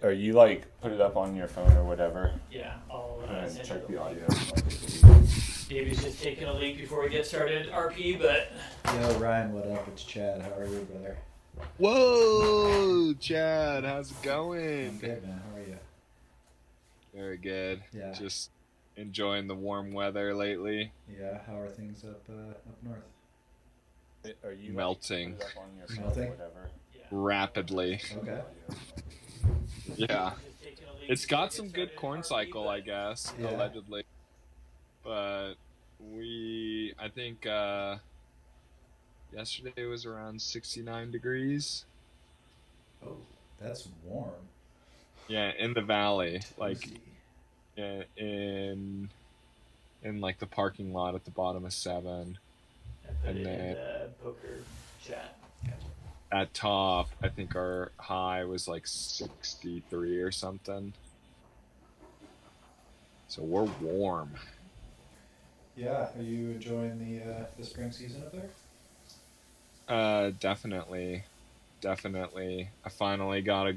Are you like put it up on your phone or whatever? Yeah, I'll And send check you the audio. Davey's just taking a link before we get started, RP, but... Yo, Ryan, what up? It's Chad. How are you, brother? Whoa, Chad, how's it I'm going? good, man. How are you? Very good. Yeah. Just enjoying the warm weather lately. Yeah, how are things up north? Are you Melting. Like, put it up on your phone Melting? or whatever? Rapidly. Okay. Yeah. It's got some good corn cycle, I guess, Yeah. allegedly. But I think yesterday was around 69 degrees. Oh, that's warm. Yeah, in the valley. Like, Toasty. yeah, in like the parking lot at the bottom of 7. I put And it in then the poker chat. at top, I think our high was like 63 or something. So we're warm. Yeah, are you enjoying the spring season up there? Definitely. I finally got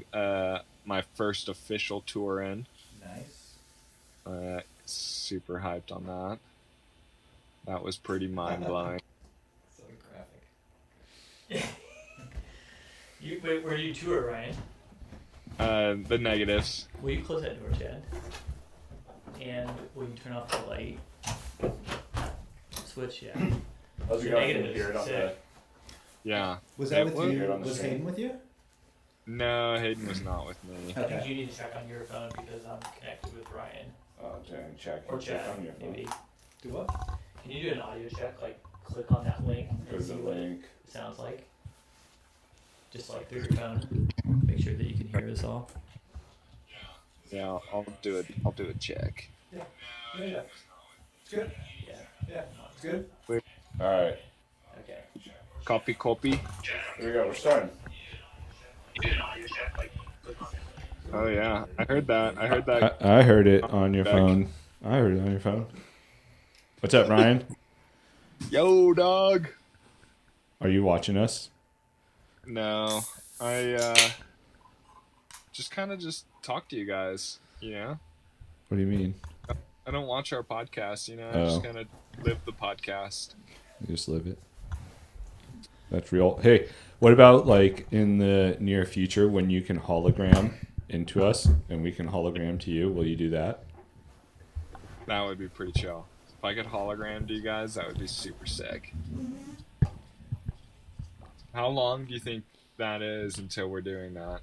my first official tour in. Nice. Super hyped on that. That was pretty mind-blowing. So graphic. Wait, where do you tour, Ryan? The negatives. Will you close that door, Chad? And will you turn off the light? Switch, yeah. How's The it going? negatives, Hear it on the... sick. Yeah. Was that It with you? was- Was Hayden with you? No, Hayden was not with me. I think Okay. you need to check on your phone because I'm connected with Ryan. Oh, dang, check. Or Check Chad, on your phone. maybe. Do what? Can you do an audio check? Like, click on that link and There's see a what link. it sounds like? Just like through your phone. Make sure that you can hear us all. Yeah, I'll do it. I'll do a check. Yeah. It's good. Yeah. Yeah, it's good. Alright, Okay. Copy. here we go. We're starting. Oh yeah, I heard that. I heard it on your Back. phone. I heard it on your phone. What's up, Ryan? Yo, dog. Are you watching us? No, I just kind of talk to you guys. You know, What do you mean? I don't watch our podcast. You know, I Oh. just kind of live the podcast. You just live it. That's real. Hey, what about like in the near future when you can hologram into us and we can hologram to you? Will you do that? That would be pretty chill. If I could hologram to you guys, that would be super sick. How long do you think that is until we're doing that?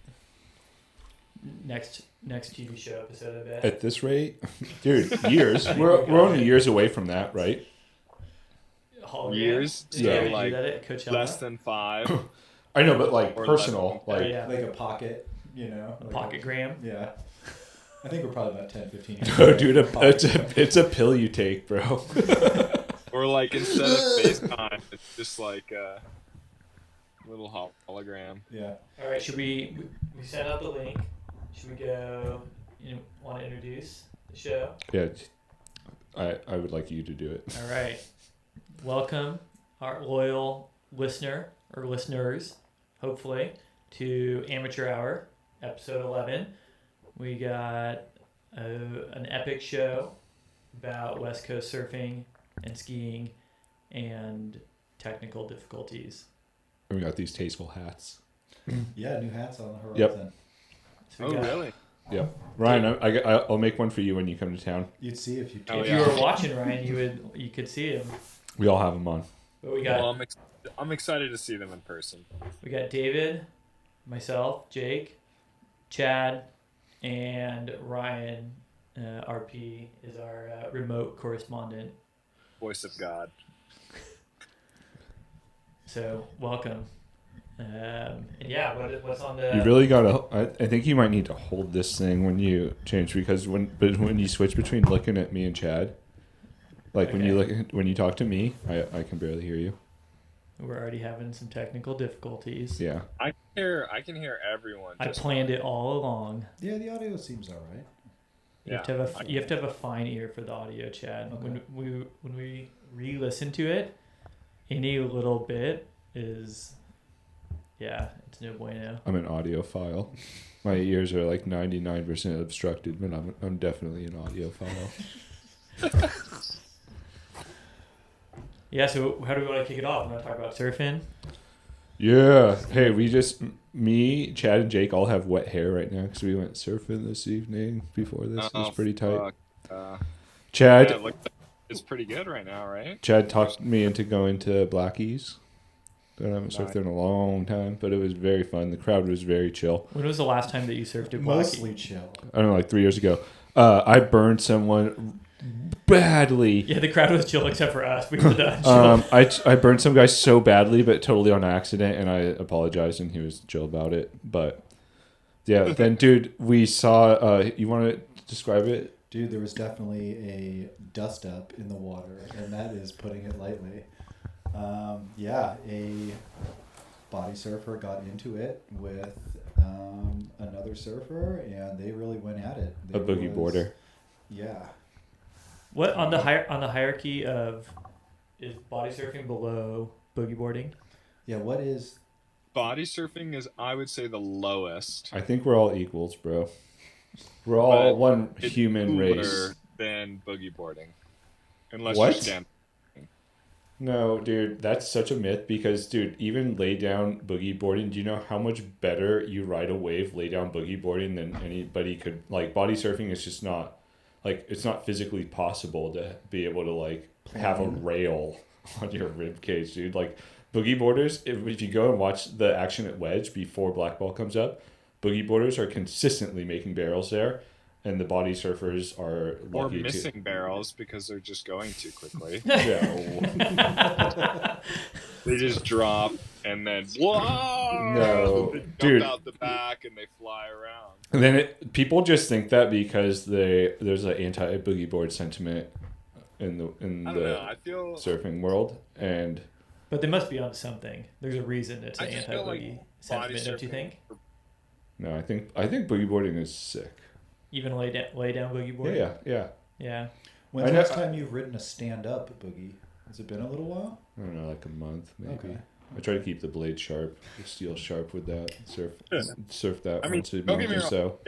Next TV show episode, I bet. At this rate, dude, years. we're only years away from that, right? Hologram? Years? Did Yeah. you So do like that at Coachella? less than 5. I know, but like Or personal, Oh, like yeah. Like a pocket, you know? A like pocket gram? Yeah. I think we're probably about 10, 15 years no, away dude, from it's a pill you take, bro. Or like instead of FaceTime, it's just like a little hologram. Yeah. All right, should we sent out the link. Should we go, want to introduce the show? Yeah, I would like you to do it. All right. Welcome, our loyal listener, or listeners, hopefully, to Amateur Hour, episode 11. We got an epic show about West Coast surfing and skiing and technical difficulties. We got these tasteful hats. Yeah, new hats on the horizon. Yep. So we got- Really? Yep, Ryan, I'll make one for you when you come to town. You'd see if you Oh, If yeah. you were watching, Ryan, you could see him. We all have them on. But we got Well, I'm excited to see them in person. We got David, myself, Jake, Chad, and Ryan. RP is our remote correspondent. Voice of God. So welcome. And yeah, what's on the? You really gotta. I think you might need to hold this thing when you change because when you switch between looking at me and Chad, like when you talk to me, I can barely hear you. We're already having some technical difficulties. Yeah. I can hear everyone. I planned it all along. Yeah, the audio seems all right. You have to have a fine ear for the audio, Chad. Okay. When we re-listen to it, any little bit is Yeah, it's no bueno. I'm an audiophile. My ears are like 99% obstructed, but I'm definitely an audiophile. Yeah, so how do we want to kick it off? We want to talk about surfing? Yeah. Hey, me, Chad, and Jake all have wet hair right now because we went surfing this evening before this. It was pretty tight. Fuck. Yeah, Chad, it looks like it's pretty good right now, right? Chad talked me into going to Blackies. I haven't surfed there in a long time, but it was very fun. The crowd was very chill. When was the last time that you surfed at Blackie? Mostly chill. I don't know, like 3 years ago. I burned someone badly. Yeah, the crowd was chill except for us. We were done chill. I burned some guy so badly, but totally on accident, and I apologized, and he was chill about it. But yeah, then dude, we saw. You want to describe it? Dude, there was definitely a dust up in the water, and that is putting it lightly. Yeah, a body surfer got into it with another surfer, and they really went at it. A boogie boarder. Yeah. What on the hierarchy of is body surfing below boogie boarding? Yeah, what is... Body surfing is, I would say, the lowest. I think we're all equals, bro. We're all But one it's human cooler race. than boogie boarding, unless What? you stand. No, dude, that's such a myth because, dude, even lay down boogie boarding, do you know how much better you ride a wave lay down boogie boarding than anybody could? Like, body surfing is just not, like, it's not physically possible to be able to, like, have a rail on your rib cage, dude. Like, boogie boarders, if you go and watch the action at Wedge before black ball comes up, boogie boarders are consistently making barrels there, and the body surfers are Or lucky missing barrels because they're just going too quickly. Yeah. They just drop and then whoa! No, They jump dude. out the back and they fly around. And then people just think that because there's an anti boogie board sentiment in I don't know. the I feel surfing world, and But they must be on something. There's a reason it's I an just anti feel like boogie body sentiment, don't you surfing- think? no, I think boogie boarding is sick. Even lay down boogie board. Yeah. Yeah. When's I the know- last time you've ridden a stand-up boogie? Has it been a little while? I don't know, like a month maybe. Okay. I try to keep the blade sharp, the steel sharp with that. Surf that I mean, once a don't month get me or wrong. so.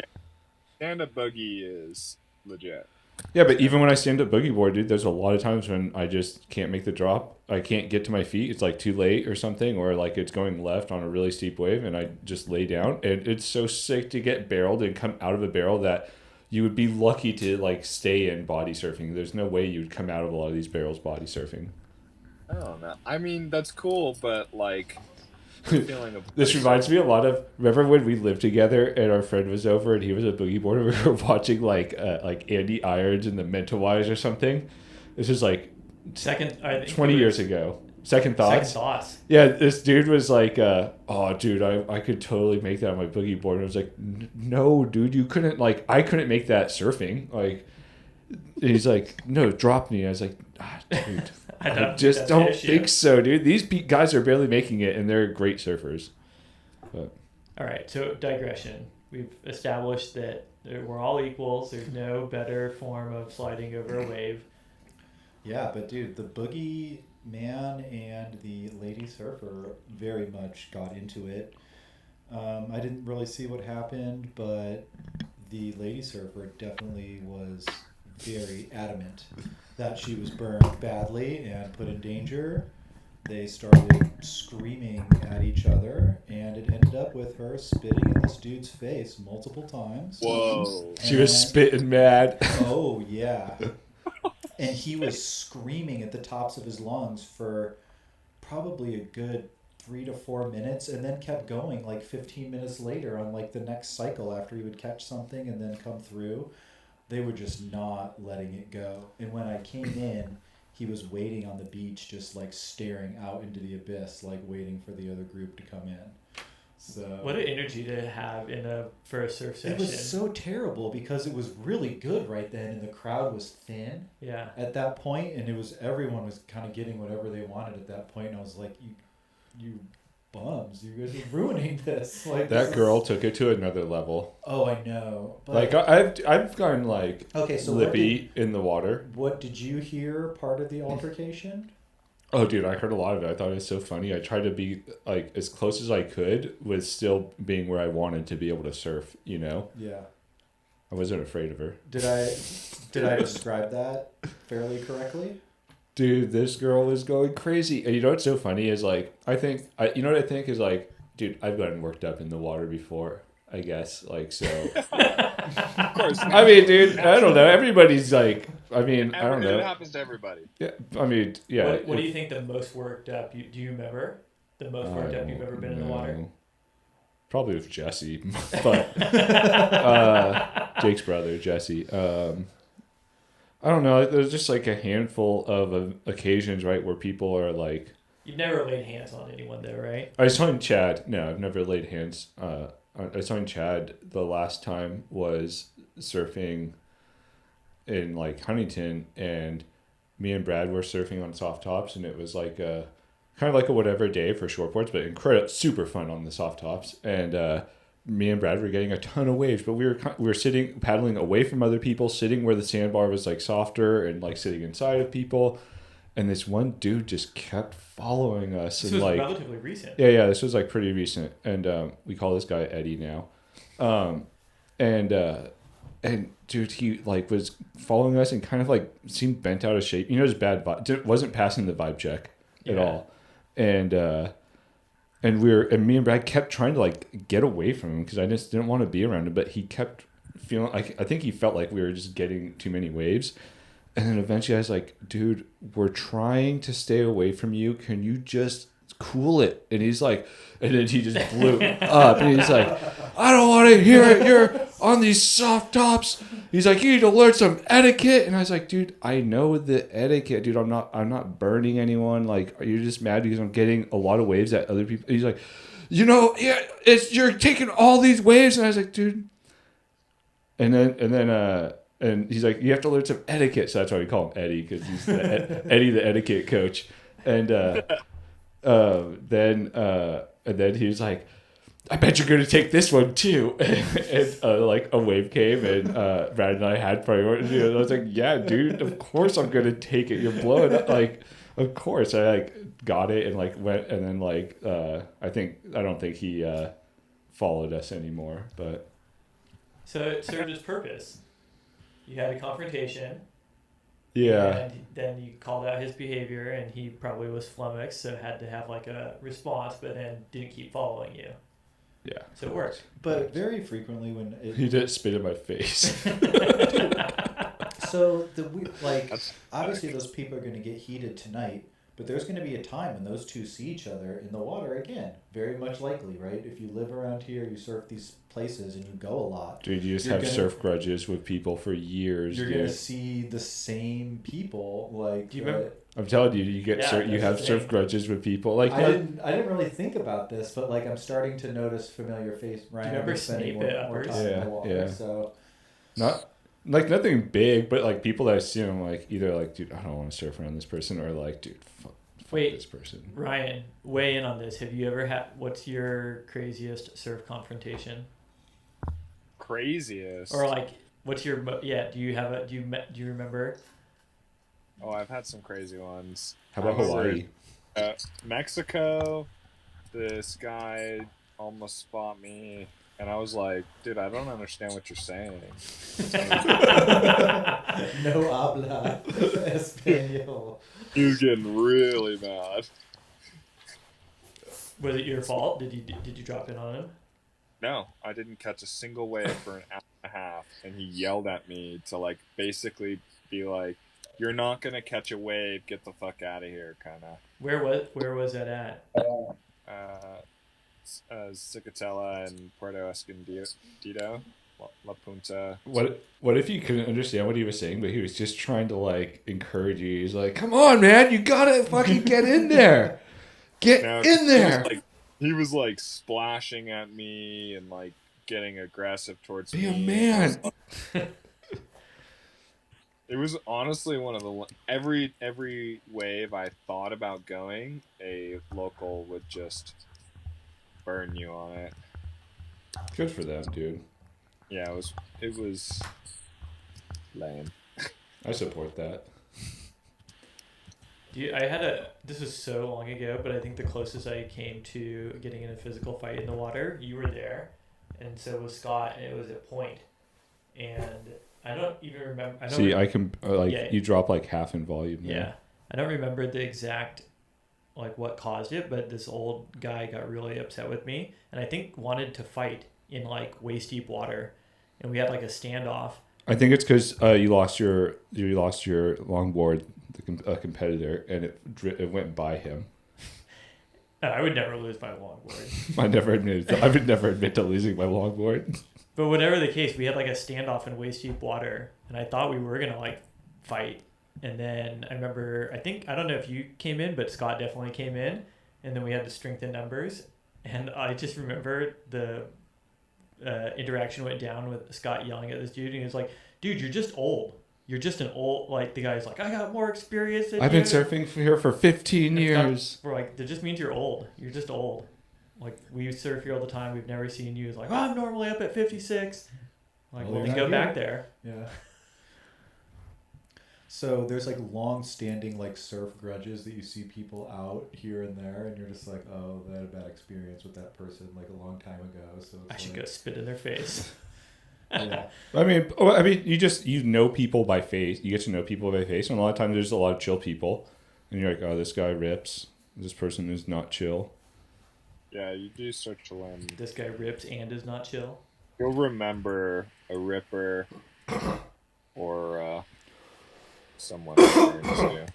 Stand-up boogie is legit. Yeah, but even when I stand up boogie board, dude, there's a lot of times when I just can't make the drop. I can't get to my feet. It's like too late or something, or like it's going left on a really steep wave, and I just lay down. And it's so sick to get barreled and come out of a barrel that you would be lucky to like stay in body surfing. There's no way you'd come out of a lot of these barrels body surfing. I don't know. I mean, that's cool, but like, the feeling of This reminds me a lot of, remember when we lived together and our friend was over and he was a boogie boarder? We were watching like Andy Irons and the Mental Wise or something. This is like Second, I think 20 it was years ago. Second Thoughts. Second thoughts. Yeah, this dude was like, oh, dude, I could totally make that on my boogie board. And I was like, no, dude, you couldn't, like, I couldn't make that surfing. Like, and he's like, no, drop me. I was like, dude, I just don't think so, dude. These guys are barely making it, and they're great surfers. But All right, so digression. We've established that we're all equals. There's no better form of sliding over a wave. Yeah, but dude, the boogie man and the lady surfer very much got into it. I didn't really see what happened, but the lady surfer definitely was very adamant that she was burned badly and put in danger. They started screaming at each other, and it ended up with her spitting in this dude's face multiple times. Whoa. she was spitting mad. Oh, yeah. And he was screaming at the tops of his lungs for probably a good 3 to 4 minutes, and then kept going like 15 minutes later on like the next cycle after he would catch something and then come through. They were just not letting it go. And when I came in, he was waiting on the beach, just like staring out into the abyss, like waiting for the other group to come in. So What an energy to have for a surf session. it was so terrible because it was really good right then, and the crowd was thin Yeah. at that point, and everyone was kind of getting whatever they wanted at that point. And I was like, you bums, you guys are ruining this. Like That this girl took it to another level. Oh, I know. But Like I've gone like okay, so lippy in the water. what did you hear? Part of the altercation? Oh, dude, I heard a lot of it. I thought it was so funny. I tried to be like as close as I could with still being where I wanted to be able to surf. You know, Yeah. I wasn't afraid of her. Did I describe that fairly correctly? Dude, this girl was going crazy. And you know what's so funny is like you know what I think is like, dude, I've gotten worked up in the water before. I guess like so. Of course. I mean, dude, I don't know. Everybody's like, I mean, I don't It know. happens to everybody. Yeah, I mean, yeah. What do you think the most worked up? Do you remember the most worked up you've ever been in the water? Probably with Jesse, but Jake's brother, Jesse. I don't know. There's just like a handful of occasions, right, where people are like. You've never laid hands on anyone, though, right? I was telling Chad. No, I've never laid hands. I was telling Chad the last time was surfing in like Huntington, and me and Brad were surfing on soft tops, and it was like a kind of like a whatever day for shortboards, but incredible, super fun on the soft tops. And me and Brad were getting a ton of waves, but we were sitting paddling away from other people, sitting where the sandbar was like softer, and like sitting inside of people. And this one dude just kept following us. This and was like, relatively recent. yeah, this was like pretty recent. And we call this guy Eddie now. And dude, he like was following us and kind of like seemed bent out of shape. You know, just bad vibe. Wasn't passing the vibe check at all. And me and Brad kept trying to like get away from him because I just didn't want to be around him. But he kept feeling like, I think he felt like we were just getting too many waves. And then eventually I was like, dude, we're trying to stay away from you. Can you just cool it? And he's like, and then he just blew up. And he's like, I don't want to hear it. You're on these soft tops. He's like, you need to learn some etiquette. And I was like, dude, I know the etiquette, dude. I'm not burning anyone. Like, are you just mad because I'm getting a lot of waves at other people? He's like, you know, yeah, you're taking all these waves. And I was like, dude. And he's like, you have to learn some etiquette. So that's why we call him Eddie, because he's Eddie, the etiquette coach. And then he was like, I bet you're going to take this one too. And like a wave came, and Brad and I had priority. And I was like, yeah, dude, of course I'm going to take it. You're blowing up. Like, of course. I like got it and like went, and then like I don't think he followed us anymore. But So it served its purpose. You had a confrontation. yeah. And then you called out his behavior, and he probably was flummoxed, so had to have like a response, but then didn't keep following you. Yeah. So it worked. But very frequently when He did spit in my face. so obviously those people are going to get heated tonight, but there's going to be a time when those two see each other in the water again. Very much likely, right? If you live around here, you surf these places, and you go a lot. Dude, you just have surf grudges with people for years. You're going to see the same people. Like, do you remember? I'm telling you, you have surf grudges with people. Like I didn't really think about this, but like I'm starting to notice familiar face. Ryan, do you remember spending more time in the water, yeah. So not like nothing big, but like people that I see, I'm like either like, dude, I don't want to surf around this person, or like, dude, fuck this person. Ryan, weigh in on this. Have you ever had? What's your craziest surf confrontation? Craziest. Or like, what's your yeah? Do you have a? Do you remember? Oh, I've had some crazy ones. How about Hawaii? Mexico. This guy almost spot me, and I was like, dude, I don't understand what you're saying. No habla español. He was getting really mad. Was it your fault? Did you drop in on him? No, I didn't catch a single wave for an hour and a half, and he yelled at me to like basically be like, "You're not gonna catch a wave. Get the fuck out of here," kind of. Where was that at? Cicatela and Puerto Escondido, La Punta. What if you couldn't understand what he was saying, but he was just trying to like encourage you? He's like, "Come on, man, you gotta fucking get in there, get in there." He was like splashing at me and like getting aggressive towards me. Be a man. It was honestly one of the every wave I thought about going, a local would just burn you on it. Good for them, dude. Yeah, it was lame. I support that. Dude, this was so long ago, but I think the closest I came to getting in a physical fight in the water, you were there, and so was Scott, and it was at Point. And I don't even remember. See, I can Yeah. you drop like half in volume there. Yeah, I don't remember the exact like what caused it, but this old guy got really upset with me, and I think wanted to fight in like waist deep water, and we had like a standoff. I think it's because you lost your longboard, a competitor, and it went by him. And I would never lose my longboard. I would never admit to losing my longboard. But whatever the case, we had like a standoff in waist deep water, and I thought we were gonna like fight. And then I remember, I don't know if you came in, but Scott definitely came in, and then we had to strengthen numbers. And I just remember the interaction went down with Scott yelling at this dude, and he was like, "Dude, you're just old. You're just an old." Like the guy's like, "I got more experience than I've you." been surfing here for 15 And years. we're like, that just means you're old. You're just old. Like we surf here all the time. We've never seen you. It's like, oh, I'm normally up at 56. Like, Well, well, we you're go not back here. there. Yeah. So there's like long-standing like surf grudges that you see people out here and there, and you're just like, oh, they had a bad experience with that person like a long time ago. So it's I should like, go spit in their face. yeah, I mean, you know people by face. You get to know people by face, and a lot of times there's a lot of chill people, and you're like, oh, this guy rips. This person is not chill. Yeah, you do start to learn. This guy rips and is not chill. You'll remember a ripper or someone who burns you.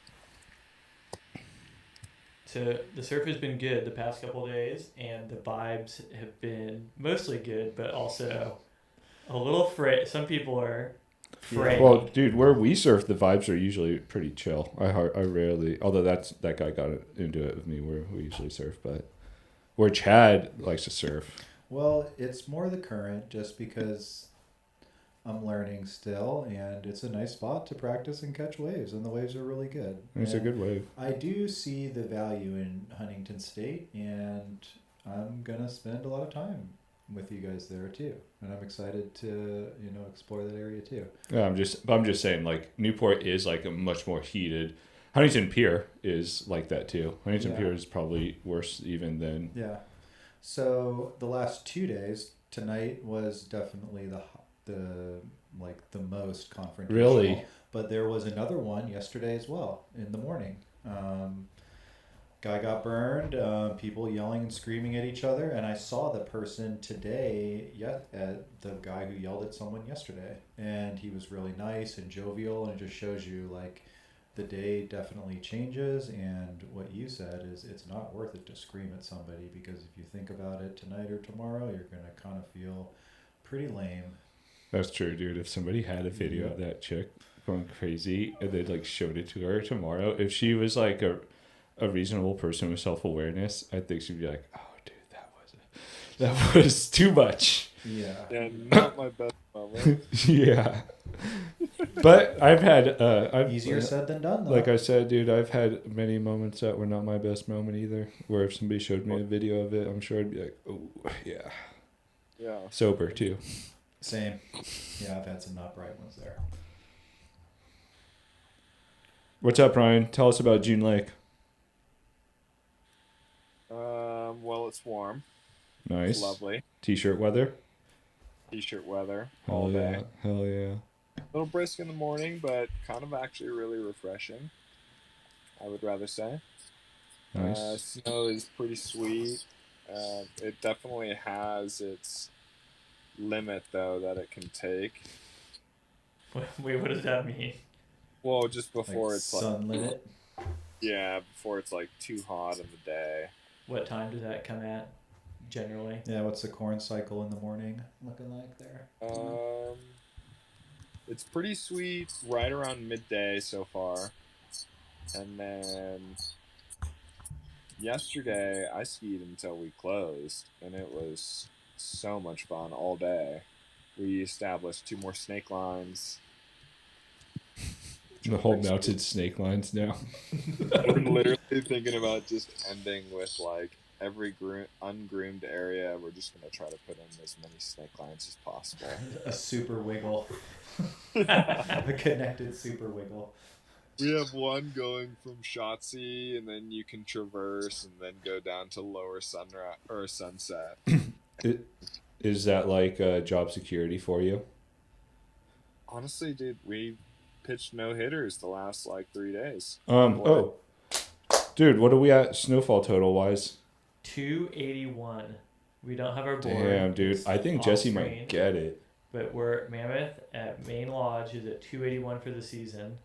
So the surf has been good the past couple of days, and the vibes have been mostly good, but also a little frayed. Some people are frayed. Well, dude, where we surf, the vibes are usually pretty chill. I rarely, although that guy got into it with me where we usually surf, but where Chad likes to surf. well, it's more the current just because I'm learning still, and it's a nice spot to practice and catch waves, and the waves are really good. It's a And good wave. I do see the value in Huntington State, and I'm gonna spend a lot of time with you guys there too, and I'm excited to explore that area too. Yeah, I'm just saying, like, Newport is like a much more heated. Huntington Pier is like that too. Huntington Yeah. Pier is probably worse even than. Yeah. So the last 2 days, tonight was definitely the most confrontational. Really? But there was another one yesterday as well in the morning. Guy got burned. People yelling and screaming at each other, and I saw the person today. At the guy who yelled at someone yesterday, and he was really nice and jovial, and it just shows you like the day definitely changes, and what you said is it's not worth it to scream at somebody, because if you think about it tonight or tomorrow, you're going to kind of feel pretty lame. That's true, dude. If somebody had a video of that chick going crazy and they like showed it to her tomorrow, if she was like a reasonable person with self-awareness, I think she'd be like, oh, dude, that was too much. Yeah. Yeah, not my best moment. Yeah. But I've had Easier said than done, though. like I said, dude, I've had many moments that were not my best moment either, where if somebody showed me a video of it, I'm sure I'd be like, oh, yeah. Yeah. Sober too. Same. Yeah, I've had some not bright ones there. What's up, Ryan? Tell us about June Lake. Well, it's warm. Nice. It's lovely. T-shirt weather. T-shirt weather Hell all yeah. day. Hell yeah. A little brisk in the morning, but kind of actually really refreshing, I would rather say. Nice. Snow is pretty sweet. It definitely has its limit, though, that it can take. Wait, what does that mean? Well, just before Like it's sun limit. before it's like too hot in the day. What time does that come at, generally? Yeah, what's the corn cycle in the morning looking like there? It's pretty sweet right around midday so far. And then yesterday I skied until we closed, and it was so much fun all day. We established 2 more snake lines. The whole mounted snake lines now. We're literally thinking about just ending with like every ungroomed area. We're just going to try to put in as many snake lines as possible. A super wiggle. A connected super wiggle. We have one going from Shotzi, and then you can traverse and then go down to Lower Sunrise or Sunset. Is that like job security for you? Honestly, dude, we pitched no hitters the last like 3 days. Oh, dude, what are we at snowfall total wise? 281. We don't have our board. Damn, dude. It's I think off Jesse screen, might get it. But we're Mammoth at Main Lodge is at 281 for the season.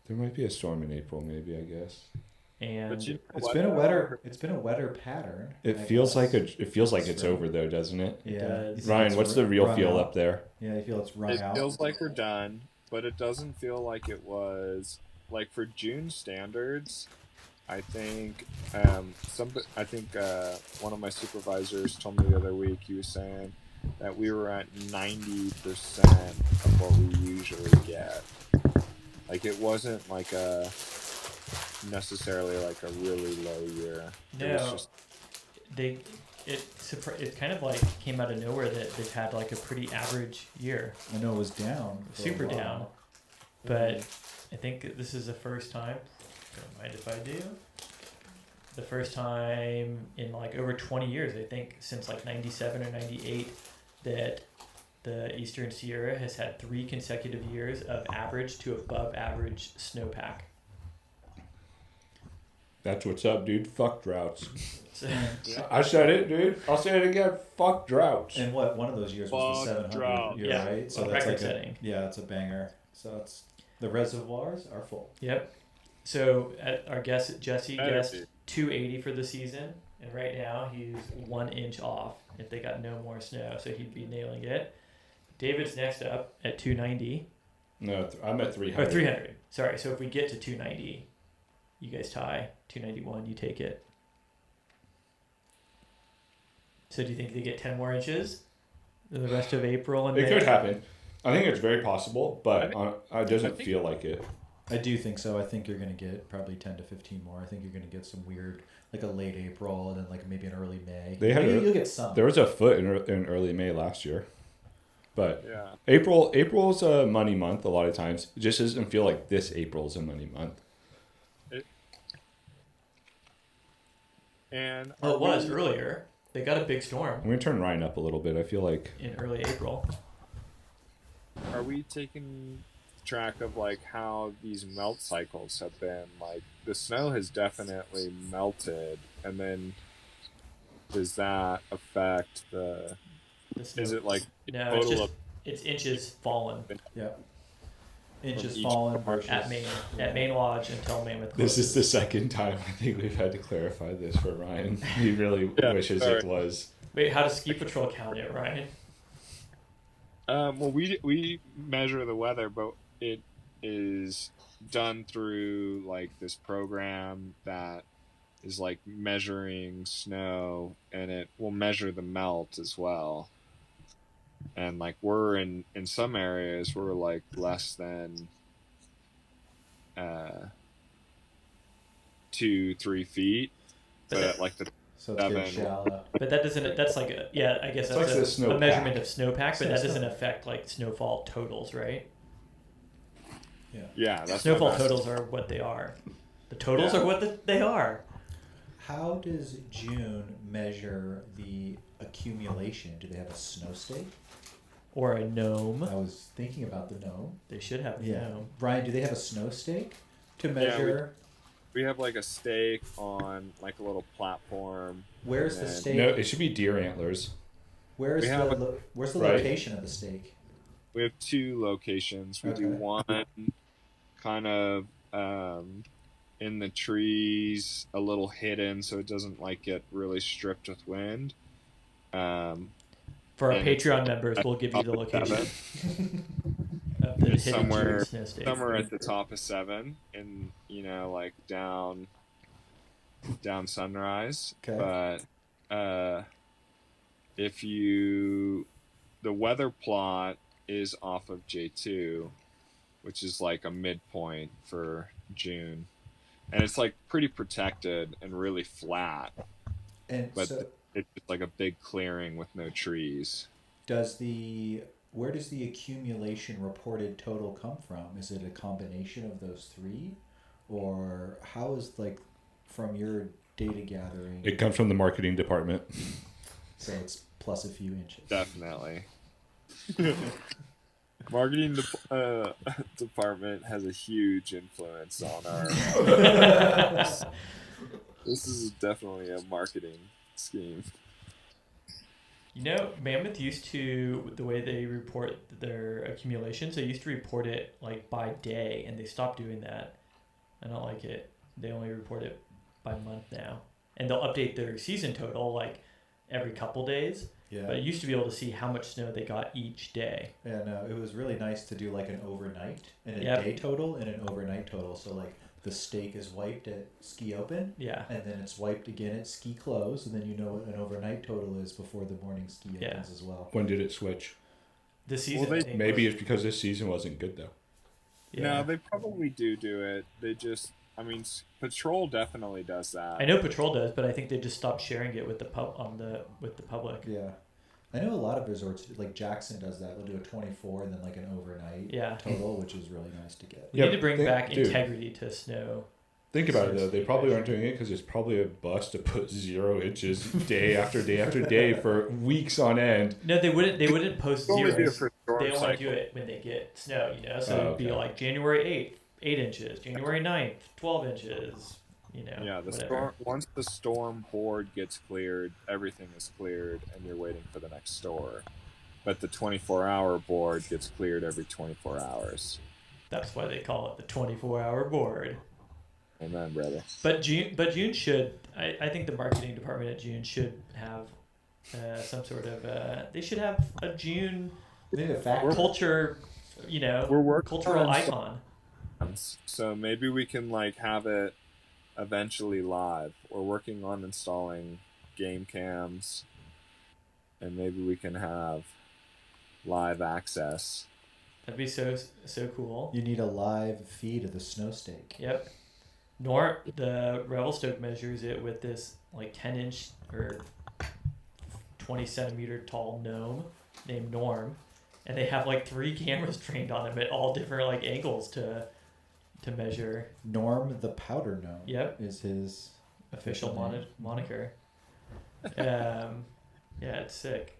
There might be a storm in April, maybe, I guess. And But you It's been a wetter. It's been a wetter pattern. It I feels guess. it feels like it's Right. over though, doesn't it? It Yeah. does. You think Ryan, it's what's the real run feel out? up there? Yeah, you feel it's run it out. feels like we're done, but it doesn't feel like it was like for June standards. I think one of my supervisors told me the other week. He was saying that we were at 90% of what we usually get. Like it wasn't like a necessarily like a really low year. It was no, just it kind of like came out of nowhere that they've had like a pretty average year, I know it was down. for a super while. down. But I think this is the first time. Don't mind if I do. The first time in like over 20 years, I think, since like 97 or 98, that the Eastern Sierra has had 3 consecutive years of average to above average snowpack. That's what's up, dude. Fuck droughts. So, I said it, dude. I'll say it again. Fuck droughts. And what one of those years was the Fuck 700 drought. year, Yeah, right? So well, that's record like setting. it's a banger. So it's the reservoirs are full. Yep. So our guest Jesse Better guessed be. 280 for the season, and right now he's 1 inch off if they got no more snow, so he'd be nailing it. David's next up at 290 No, I'm at 300. or 300. Sorry. So if we get to 290, you guys tie. 291, you take it. So do you think they get 10 more inches in the rest of April and It May? could happen. I think it's very possible, but it doesn't think- feel like it. I do think so. I think you're going to get probably 10 to 15 more. I think you're going to get some weird, like a late April and then like maybe an early May. They had Maybe a- you'll get some. There was a foot in early May last year, but Yeah. April's a money month a lot of times. It just doesn't feel like this April's a money month. And Well, it was we- earlier. They got a big storm I'm gonna turn Ryan up a little bit. I feel like in early April. Are we taking track of like how these melt cycles have been? Like the snow has definitely melted, and then does that affect the? The snow- Is it like No, it's total just it's inches fallen Yeah. Inches From each fallen part. versus at Main Lodge until Mammoth. this is closes. the second time I think we've had to clarify this for Ryan. He really Yeah, wishes sorry. it was. Wait, how does Ski Patrol count it, Ryan? Well, we measure the weather, but it is done through like this program that is like measuring snow, and it will measure the melt as well. And like we're in some areas we're like less than 2-3 feet, but at like the so it's getting 7. shallow. But that doesn't. That's like a, yeah. I guess It's that's like the a snowpack. measurement of snowpack, but Yeah, that doesn't snow- affect like snowfall totals, right? yeah, that's Snowfall what I'm asking. totals are what they are. The totals Yeah. are what they are. How does June measure the accumulation? Do they have a snow stake? Or a gnome. I was thinking about the gnome. They should have a Yeah. gnome. Brian, do they have a snow stake to we- measure? We have like a stake on like a little platform. Where's the and- stake? No, it should be deer antlers. Where's we have where's the Right. location of the stake? We have 2 locations. We do Okay. one kind of in the trees, a little hidden, so it doesn't like get really stripped with wind. For our And Patreon members, we'll give you the top of location of the It's hidden somewhere- June snow state. Somewhere at the top of 7, and like down Sunrise. Okay. But if the weather plot is off of J2, which is like a midpoint for June, and it's like pretty protected and really flat, And but so it's just like a big clearing with no trees. does the where does the accumulation reported total come from? Is it a combination of those three, or how is like from your data gathering? It comes from the marketing department. So it's plus a few inches. Definitely. Marketing department has a huge influence on our. This is definitely a marketing scheme. You know, Mammoth used to, the way they report their accumulations, they used to report it like by day, and they stopped doing that. I don't like it. They only report it by month now. And they'll update their season total like every couple days. Yeah. But I used to be able to see how much snow they got each day. And it was really nice to do like an overnight and a Yep. day total and an overnight total. So like the stake is wiped at ski open, Yeah. and then it's wiped again at ski close, and then you know what an overnight total is before the morning ski opens Yeah. as well. When did it switch? This season, they- I think, Maybe was- it's because this season wasn't good though. yeah. No, they probably do it. They just, I mean, Patrol definitely does that. I know Patrol does, but I think they just stopped sharing it with the public. Yeah. I know a lot of resorts, like Jackson does that. They'll do a 24 and then like an overnight Yeah. total, which is really nice to get. We Yeah, need to bring they- back dude. integrity to snow. Think about it though. They probably aren't doing it because it's probably a bust to put 0 inches day after day after day for weeks on end. No, they wouldn't. They wouldn't post They only do it zeros. for storm They only cycle. do it when they get snow. You know, so Oh, it'd be okay. like January 8th, 8 inches. January 9th, 12 inches. You know. Yeah, the whatever. storm. Once the storm board gets cleared, everything is cleared, and you're waiting for the next store. But the 24-hour board gets cleared every 24 hours. That's why they call it the 24-hour board. Amen, brother. But June should. I think the marketing department at June should have some sort of. They should have a June They need a factory. culture. You know, We're working cultural on icon. So maybe we can like have it eventually live. We're working on installing game cams, and maybe we can have live access. That'd be so cool. You need a live feed of the snow stake. Yep. The Revelstoke measures it with this like 10-inch or 20-centimeter tall gnome named Norm, and they have like 3 cameras trained on him at all different like angles to measure. Norm the Powder Gnome. Yep. Is his Official name. moniker. Yeah, it's sick.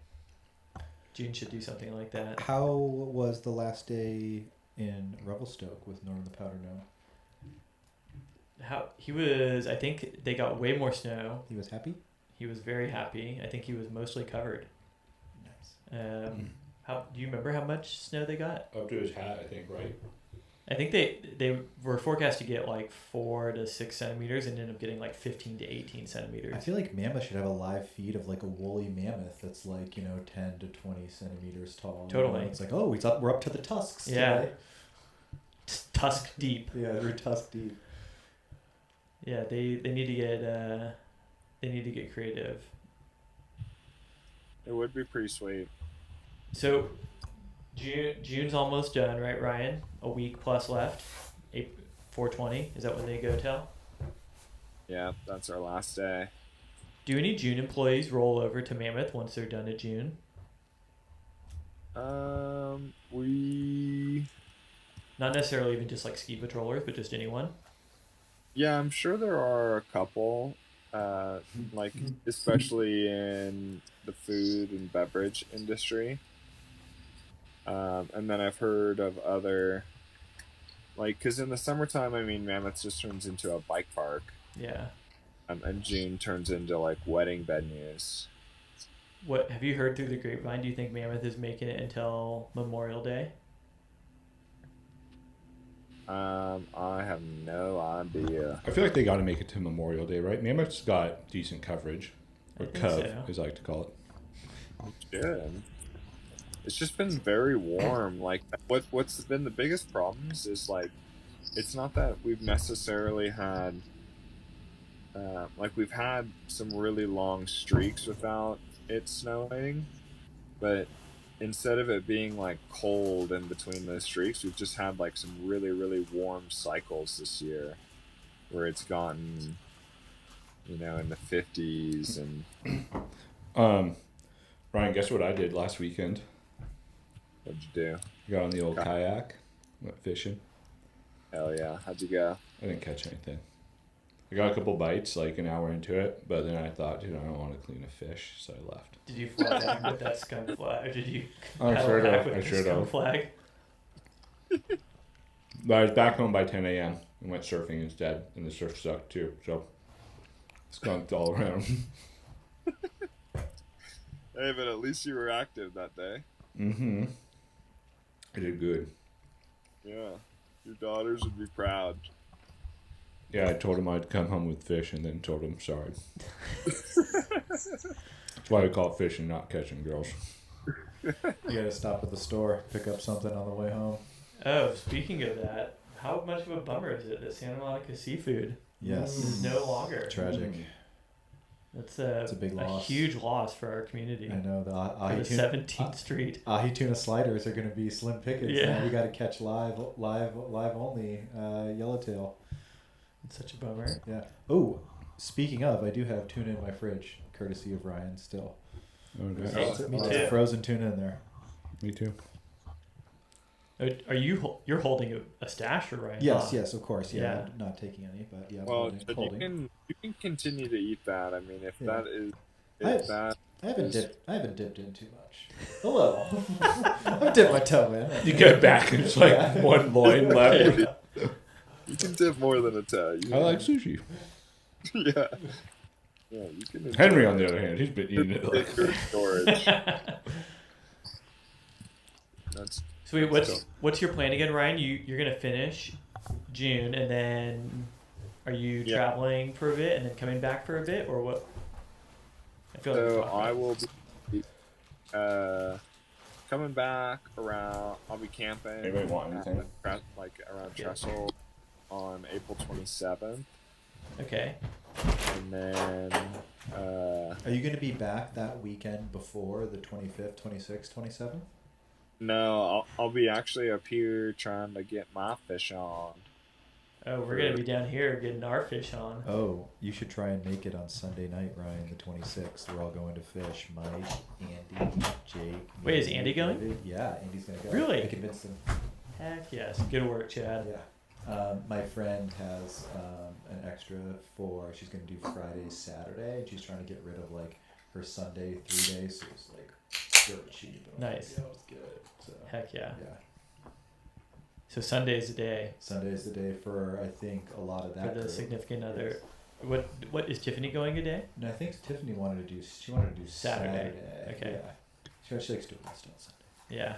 June should do something like that. How was the last day in Revelstoke with Norm the Powder Gnome? How he was? I think they got way more snow. He was happy? He was very happy. I think he was mostly covered. Nice. How do you remember how much snow they got? Up to his hat, I think, right? I think they were forecast to get like 4 to 6 centimeters and ended up getting like 15 to 18 centimeters. I feel like Mammoth should have a live feed of like a woolly mammoth that's like, 10 to 20 centimeters tall. Totally. It's like, oh, we're up to the tusks Yeah. today. Tusk deep. Yeah, they're tusk deep. Yeah, they need to get creative. It would be pretty sweet. So June's almost done, right, Ryan? A week plus left. 4/20. Is that when they go till? Yeah, that's our last day. Do any June employees roll over to Mammoth once they're done at June? We. Not necessarily even just like ski patrollers, but just anyone. Yeah, I'm sure there are a couple, like especially in the food and beverage industry. And then I've heard of other, like, because in the summertime, I mean, Mammoth just turns into a bike park, Yeah. and June turns into like wedding venues. What have you heard through the grapevine? Do you think Mammoth is making it until Memorial Day? I have no idea. I feel like they got to make it to Memorial Day, right? Mammoth's got decent coverage, I or think Cov, so. as I like to call it. Good. It's just been very warm. Like, what's been the biggest problems is like, it's not that we've necessarily had, like we've had some really long streaks without it snowing, but instead of it being like cold in between those streaks, we've just had like some really, really warm cycles this year where it's gotten, in the 50s and Ryan, guess what I did last weekend? What'd you do? Got on the old Ka- kayak, went fishing. Hell yeah. How'd you go? I didn't catch anything. I got a couple bites like an hour into it, but then I thought, dude, I don't want to clean a fish, so I left. Did you fly back with that skunk flag, or did you I paddle should back have. with I the should skunk have. flag? But I was back home by 10 a.m. and went surfing instead, and the surf sucked too. So skunked all around. Hey, but at least you were active that day. Mm-hmm. I did good. Yeah. Your daughters would be proud. Yeah, I told him I'd come home with fish, and then told him sorry. That's why I call it fishing, not catching girls. You gotta stop at the store, pick up something on the way home. Oh, speaking of that, how much of a bummer is it that Santa Monica Seafood Yes. is no longer? Tragic. That's It's a big loss. huge loss for our community. I know the For ahi the tuna, 17th Street. ahi tuna sliders are going to be slim pickings. Yeah. Now we got to catch live only yellowtail. It's such a bummer. Yeah. Oh, speaking of, I do have tuna in my fridge, courtesy of Ryan. Still, Oh, nice. Oh, me Lots too. of frozen tuna in there. Me too. Are you're holding a stash, or Ryan? Yes, yes, of course. Yeah, Yeah. I'm not taking any, but yeah. I'm Well, holding. but you can continue to eat that. I mean, if Yeah. that is I- if that I haven't is- dipped. I haven't dipped in too much. A little. I've dipped my toe in. You get back, and it's like Yeah. one loin left. you can dip more than a toe. I like sushi. Yeah. Yeah, you can. enjoy Henry, on it. the other hand, he's been eating it like. Bigger storage. That's So wait, what's your plan again, Ryan? You're gonna finish June, and then are you Yeah. traveling for a bit and then coming back for a bit, or what? I feel like we so. talked I about will this. be coming back around. I'll be camping. Anybody want anything? Like around Yeah. Trestle on April 27th, Okay. and then Are you going to be back that weekend before the 25th, 26th, 27th? no, I'll be actually up here trying to get my fish on. Oh, we're gonna be down here getting our fish on. Oh, you should try and make it on Sunday night, Ryan, the 26th. We're all going to fish. Mike, Andy, Jake. Wait, is me, Andy going? David. Yeah, Andy's going to go. Really? I convinced him. Heck yes. Good work, Chad. Yeah. My friend has an extra for, she's going to do Friday, Saturday, and she's trying to get rid of like her Sunday 3 days. So it's like dirt cheap. And I was Nice. like, yeah, it's good. So, Heck yeah. yeah. So Sunday's the day Sunday's the day for, I think, a lot of that. for the group. significant other. What is Tiffany going a day? And I think Tiffany wanted to do, she wanted to do Saturday. Saturday. Okay. Yeah. She likes to do it best on Sunday. Yeah.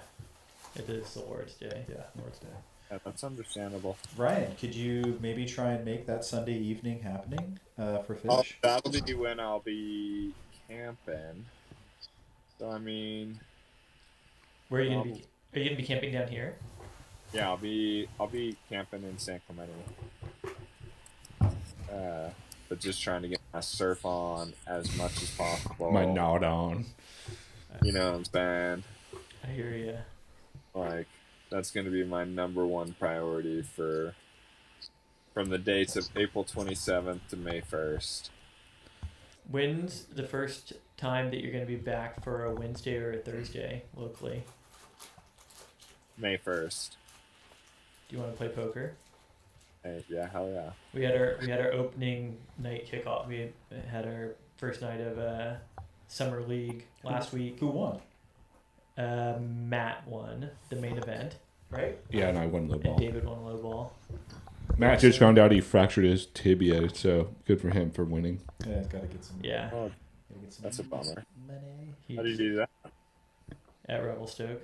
It is the Lord's Day. Yeah, Lord's Day. Yeah, that's understandable. Ryan, could you maybe try and make that Sunday evening happening for Oh, fish? that'll be when I'll be camping. So I mean, Where are you gonna be? Are you gonna be camping down here? yeah, I'll be camping in San Clemente. But just trying to get my surf on as much as possible. My nod on. You know what I'm saying? I hear you. Like that's going to be my number one priority from the dates of April 27th to May 1st. When's the first time that you're gonna be back for a Wednesday or a Thursday locally? May 1st. Do you want to play poker? Hey, yeah, hell yeah. We had our opening night kickoff. We had our first night of summer league last week. Who won? Matt won the main event, right? Yeah, and I won low And ball. David won low ball. Matt just found out he fractured his tibia, so good for him for winning. Yeah, it's got to get some. Yeah, Oh, Gotta get some that's a bummer. money. he's How do you do that? at Revelstoke.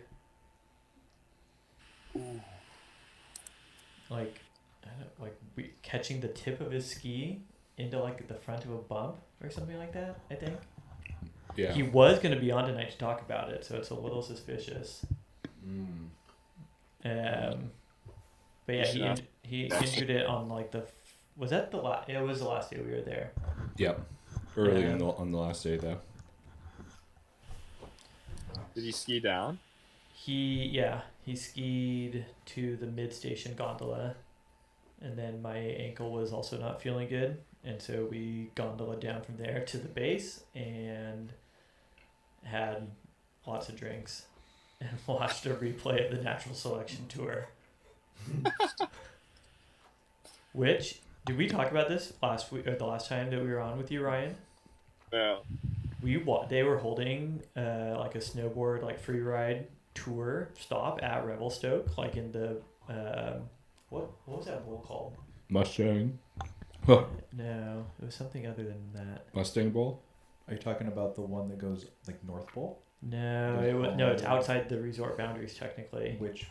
Like, I don't, like catching the tip of his ski into like the front of a bump or something like that. I think Yeah. he was going to be on tonight to talk about it, so it's a little suspicious. But yeah, Yeah. he injured it on like was that the last? It was the last day we were there. Yep. Early Yeah. on the last day, though. Did he ski down? He skied to the mid station gondola, and then my ankle was also not feeling good, and so we gondola down from there to the base and had lots of drinks. and watched a replay of the Natural Selection Tour. Which, did we talk about this last week or the last time that we were on with you, Ryan? Yeah. They were holding like a snowboard like free ride tour stop at Revelstoke, like in the what was that bowl called? Mustang. No, it was something other than that. Mustang Bowl. Are you talking about the one that goes like North Pole? No, it's outside the resort boundaries technically. Which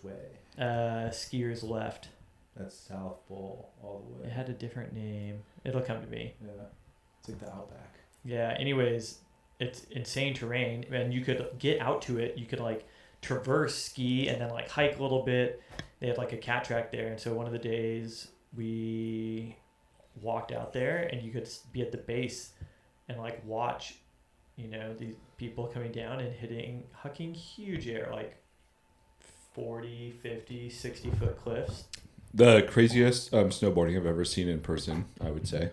way? Skiers left. That's South Pole all the way. It had a different name. It'll come to me. Yeah, it's like the Outback. Yeah. Anyways, it's insane terrain, and you could get out to it. You could like traverse, ski, and then like hike a little bit. They had like a cat track there, and so one of the days we walked out there, and you could be at the base and like watch, these people coming down and hucking huge air, like 40, 50, 60-foot cliffs. The craziest snowboarding I've ever seen in person, I would say.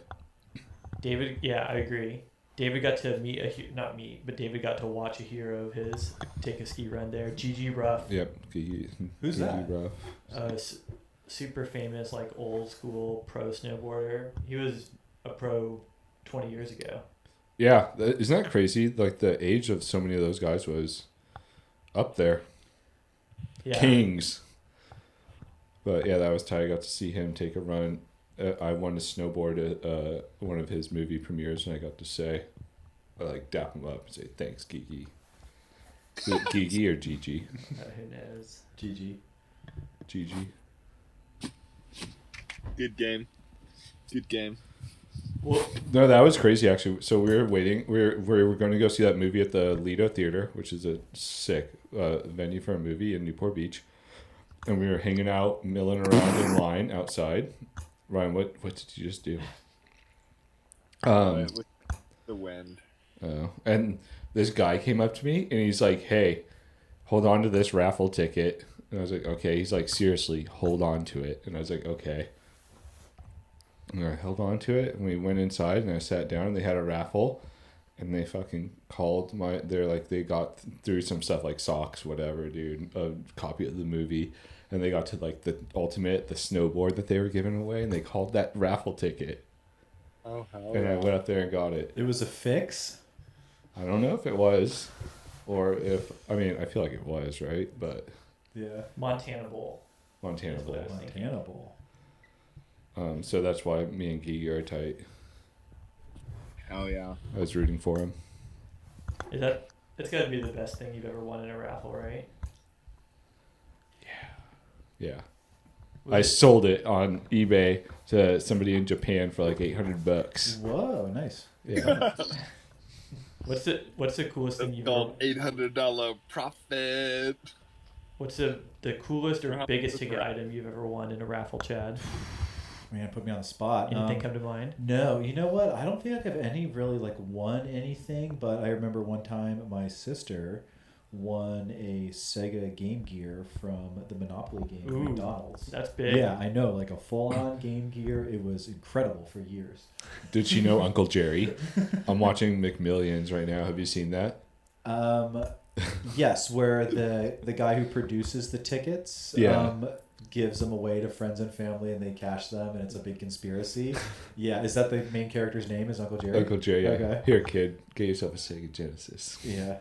David, yeah, I agree. David got to but David got to watch a hero of his take a ski run there. Gigi Ruff. Yep. Who's that? Ruff. Super famous, like old school pro snowboarder. He was a pro 20 years ago. Yeah, isn't that crazy? Like the age of so many of those guys was up there. Yeah. Kings. But yeah, that was tight. I got to see him take a run. I won a snowboard at one of his movie premieres, and I got to say, dap him up and say, thanks, Gigi. Is it Gigi or Gigi? Who knows? GG. Gigi. Good game. Well, No, that was crazy, actually. So we were waiting. We were going to go see that movie at the Lido Theater, which is a sick venue for a movie in Newport Beach. And we were hanging out, milling around in line outside. Ryan, what did you just do? With the wind. And this guy came up to me and he's like, "Hey, hold on to this raffle ticket." And I was like, "Okay." He's like, "Seriously, hold on to it." And I was like, "Okay." And I held on to it and we went inside and I sat down and they had a raffle and they fucking called they got through some stuff like socks, whatever, dude, a copy of the movie. And they got to like the snowboard that they were giving away, and they called that raffle ticket. Oh, hell And yeah. I went up there and got it. It was a fix. I don't know if it was, or I feel like it was, right? But Yeah. Montana Bowl. Montana Bowl. Montana Bowl. So that's why me and Gigi are tight. Hell yeah. I was rooting for him. It's got to be the best thing you've ever won in a raffle, right? Yeah. I sold it on eBay to somebody in Japan for like $800. Whoa, nice. Yeah. What's the coolest thing you've ever? $800 profit. What's the coolest or biggest ticket item you've ever won in a raffle, Chad? Man, put me on the spot. Anything come to mind? No, you know what? I don't think I've any really won anything, but I remember one time my sister won a Sega Game Gear from the Monopoly game at McDonald's. That's big. Yeah, I know, like a full-on Game Gear. It was incredible for years. Did she know Uncle Jerry? I'm watching McMillions right now. Have you seen that? Yes, where the guy who produces the tickets gives them away to friends and family, and they cash them, and it's a big conspiracy. Yeah, is that the main character's name? Is Uncle Jerry? Uncle Jerry. Yeah. Okay. Here, kid, get yourself a Sega Genesis. Yeah.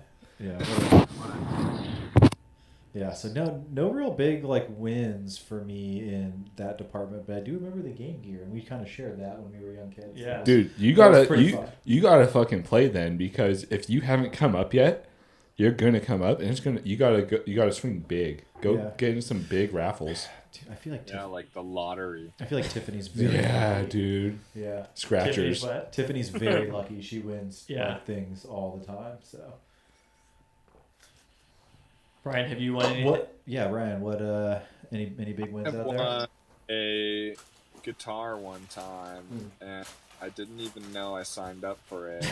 Yeah, so no real big wins for me in that department, but I do remember the Game Gear, and we kind of shared that when we were young kids. Yeah. Dude, you gotta fucking play then, because if you haven't come up yet, you're gonna come up, and you gotta swing big. Go get into some big raffles. Dude, I feel like like the lottery. I feel like Tiffany's very lucky. Dude. Yeah. Scratchers. Tiffany's very lucky. She wins things all the time. So. Brian, have you won anything? Ryan, what any big wins out there? I won a guitar one time, and I didn't even know I signed up for it.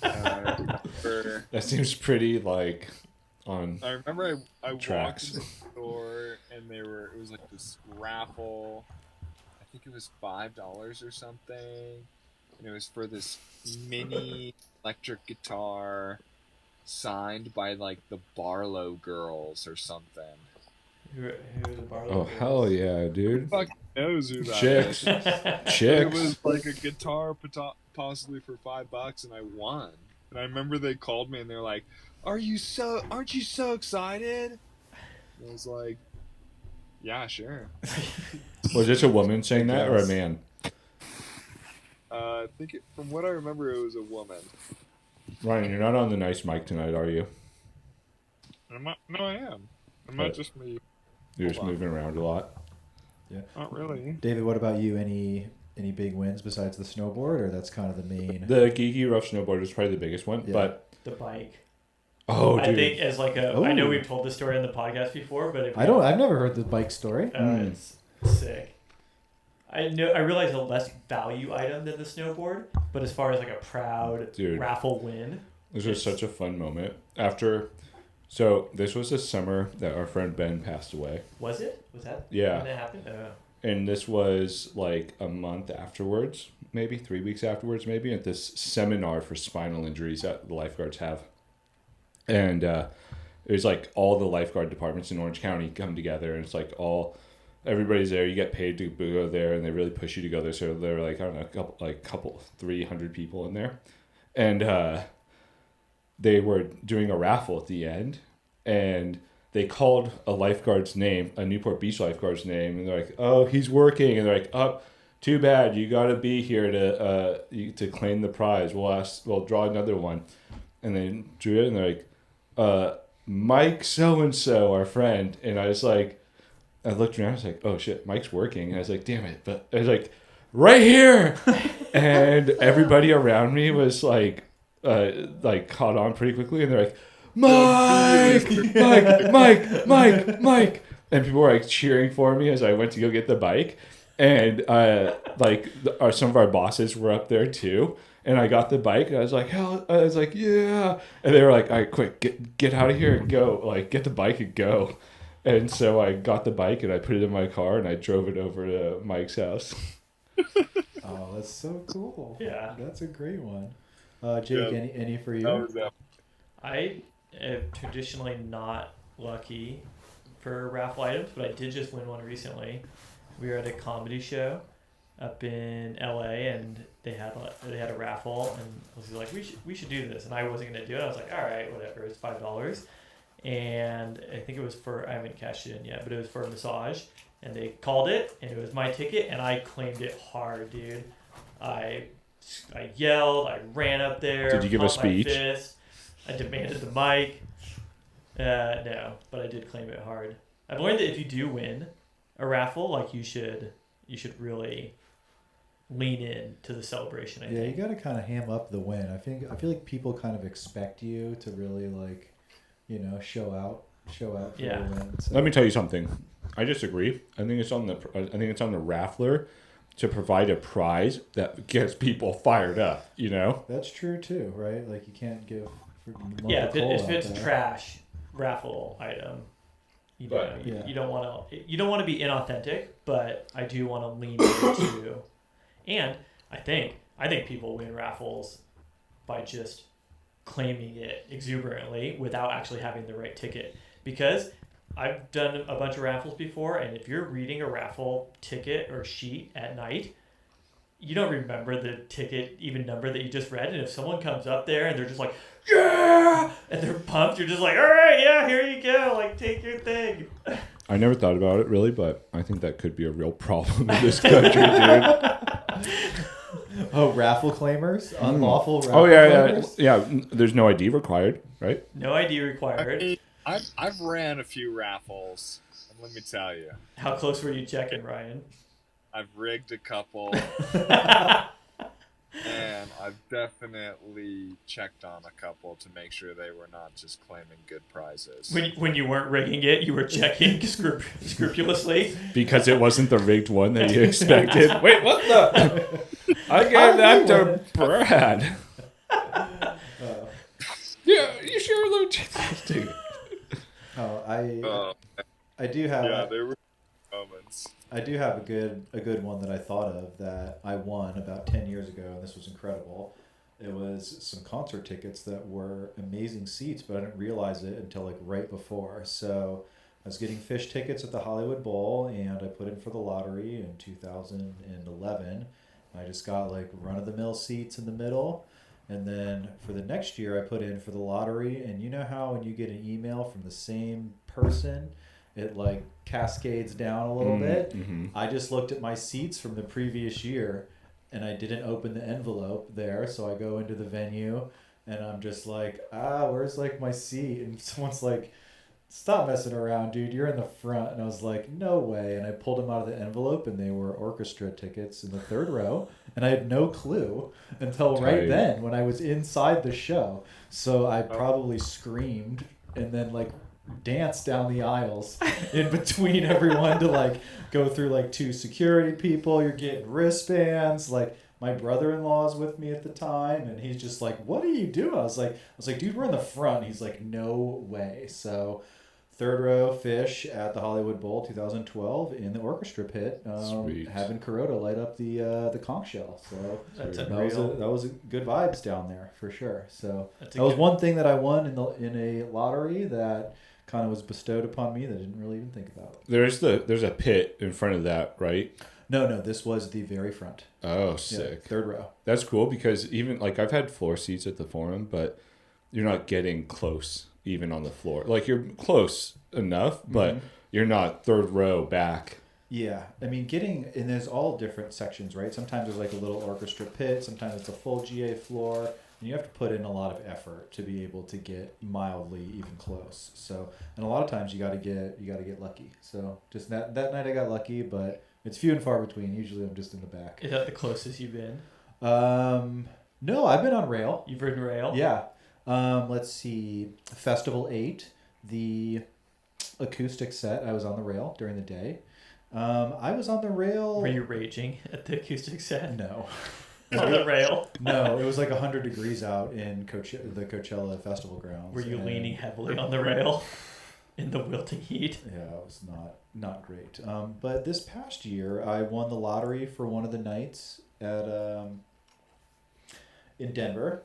That seems pretty on. I remember I tracks. walked into the store, and it was like this raffle. I think it was $5 or something, and it was for this mini electric guitar. signed by like the Barlow Girls or something. Who are the Barlow Oh, Girls? hell yeah, dude. Who fucking knows who that Chicks. is? But it Chicks. was like a guitar possibly for $5, and I won. And I remember they called me and they're like, aren't you so excited?" And I was like, "Yeah, sure." Was this a woman saying that or a Yes. man? I think from what I remember, it was a woman. Ryan, you're not on the nice mic tonight, are you? No, I am. I'm But not just me. you're just Hold on. moving around a lot. Not really. David, what about you? Any big wins besides the snowboard, or that's kind of the main? The Geeky Rough Snowboard is probably the biggest one, Yeah. but The bike. oh, dude, I think as like a. I know Ooh. we've told this story on the podcast before, but if I've never heard the bike story. It's sick. I realize a less value item than the snowboard, but as far as like a proud Dude. raffle win, this was such a fun moment. So this was the summer that our friend Ben passed away. was it? Was that Yeah. when that happened? And this was like a month afterwards, maybe 3 weeks afterwards, maybe at this seminar for spinal injuries that the lifeguards have. And it was like all the lifeguard departments in Orange County come together, and it's like everybody's there. You get paid to go there, and they really push you to go there. So there were like, I don't know, a couple 300 people in there, and they were doing a raffle at the end, and they called a lifeguard's name, a Newport Beach lifeguard's name, and they're like, "Oh, he's working," and they're like, "Oh, too bad, you got to be here to claim the prize. We'll draw another one," and they drew it, and they're like, "Mike so and so, our friend," and I was like, I looked around, I was like, "Oh shit, Mike's working," and I was like, "Damn it!" But I was like, "Right here," and everybody around me was like caught on pretty quickly, and they're like, Mike, Mike. And people were like cheering for me as I went to go get the bike. And some of our bosses were up there too. And I got the bike and I was like, hell, I was like, yeah. And they were like, all right, quick, get out of here and go. Like, get the bike and go. And so I got the bike and I put it in my car and I drove it over to Mike's house. Oh, that's so cool. Yeah. That's a great one. Jake, Yeah. any for you? That was that. I am traditionally not lucky for raffle items, but I did just win one recently. We were at a comedy show up in LA, and they had a raffle, and I was like, we should do this, and I wasn't gonna do it. I was like, all right, whatever. It's $5, and I think it was I haven't cashed it in yet, but it was for a massage, and they called it, and it was my ticket, and I claimed it hard, dude. I yelled, I ran up there. Did you give a pumped my speech? fist. I demanded the mic. No, but I did claim it hard. I've learned that if you do win a raffle, like you should really lean in to the celebration. I Yeah, you think. got to kind of ham up the win. I feel like people kind of expect you to really show out for Yeah. the win. So. Let me tell you something. I disagree. I think it's on the raffler to provide a prize that gets people fired up. You know. That's true too, right? Like you can't give. Yeah, if it's a trash. trash raffle item, you don't want to be inauthentic, but I do want to lean into. And I think people win raffles by just claiming it exuberantly without actually having the right ticket. Because I've done a bunch of raffles before, and if you're reading a raffle ticket or sheet at night, you don't remember the ticket even number that you just read. And if someone comes up there and they're just like, yeah, and they're pumped, you're just like, all right, yeah, here you go, like take your thing. I never thought about it really, but I think that could be a real problem in this country, dude. Oh, raffle claimers, unlawful raffle Oh yeah, claimers. yeah. There's no ID required, right? No ID I required. mean, I've ran a few raffles, and let me tell you, How close were you checking, Ryan? I've rigged a couple, and I've definitely checked on a couple to make sure they were not just claiming good prizes. When you weren't rigging it, you were checking scrupulously. Because it wasn't the rigged one that you expected. Wait, what the? I gave that to Brad. Yeah, you sure, Luke? Oh, I do have. Yeah, they were moments. I do have a good one that I thought of that I won about 10 years ago, and this was incredible. It was some concert tickets that were amazing seats, but I didn't realize it until like right before. So I was getting fish tickets at the Hollywood Bowl, and I put in for the lottery in 2011. I just got like run of the mill seats in the middle. And then for the next year, I put in for the lottery. And you know how when you get an email from the same person, it like cascades down a little bit? Mm-hmm. I just looked at my seats from the previous year, and I didn't open the envelope there. So I go into the venue, and I'm just like, where's like my seat? And someone's like, stop messing around, dude. You're in the front. And I was like, no way. And I pulled them out of the envelope, and they were orchestra tickets in the third row. And I had no clue until right Tight. then when I was inside the show. So I Oh. probably screamed and then like danced down the aisles in between everyone to like go through like two security people. You're getting wristbands. Like my brother-in-law's with me at the time, and he's just like, what are you doing? I was like, dude, we're in the front. He's like, no way. So third row fish at the Hollywood Bowl 2012 in the orchestra pit, Sweet. having Kuroda light up the conch shell. So That's that unreal. was a good vibes down there for sure. So That's a that was good- one thing that I won in a lottery that kind of was bestowed upon me that I didn't really even think about. There's a pit in front of that, right? No, this was the very front. Oh, Yeah, sick. third row. That's cool because even like I've had floor seats at the Forum, but you're not getting close even on the floor. Like you're close enough, but you're not third row back. Yeah, I mean, and there's all different sections, right? Sometimes there's like a little orchestra pit, sometimes it's a full GA floor, and you have to put in a lot of effort to be able to get mildly even close. So, and a lot of times you got to get lucky. So, just that night I got lucky, but it's few and far between. Usually I'm just in the back. Is that the closest you've been? No, I've been on rail. You've ridden rail? Yeah. Let's see. Festival 8, the acoustic set, I was on the rail during the day. I was on the rail. Were you raging at the acoustic set? No. On the rail? No, it was like 100 degrees out in the Coachella Festival grounds. Were you and- leaning heavily on the rail in the wilting heat? Yeah, it was not great. But this past year, I won the lottery for one of the nights at in Denver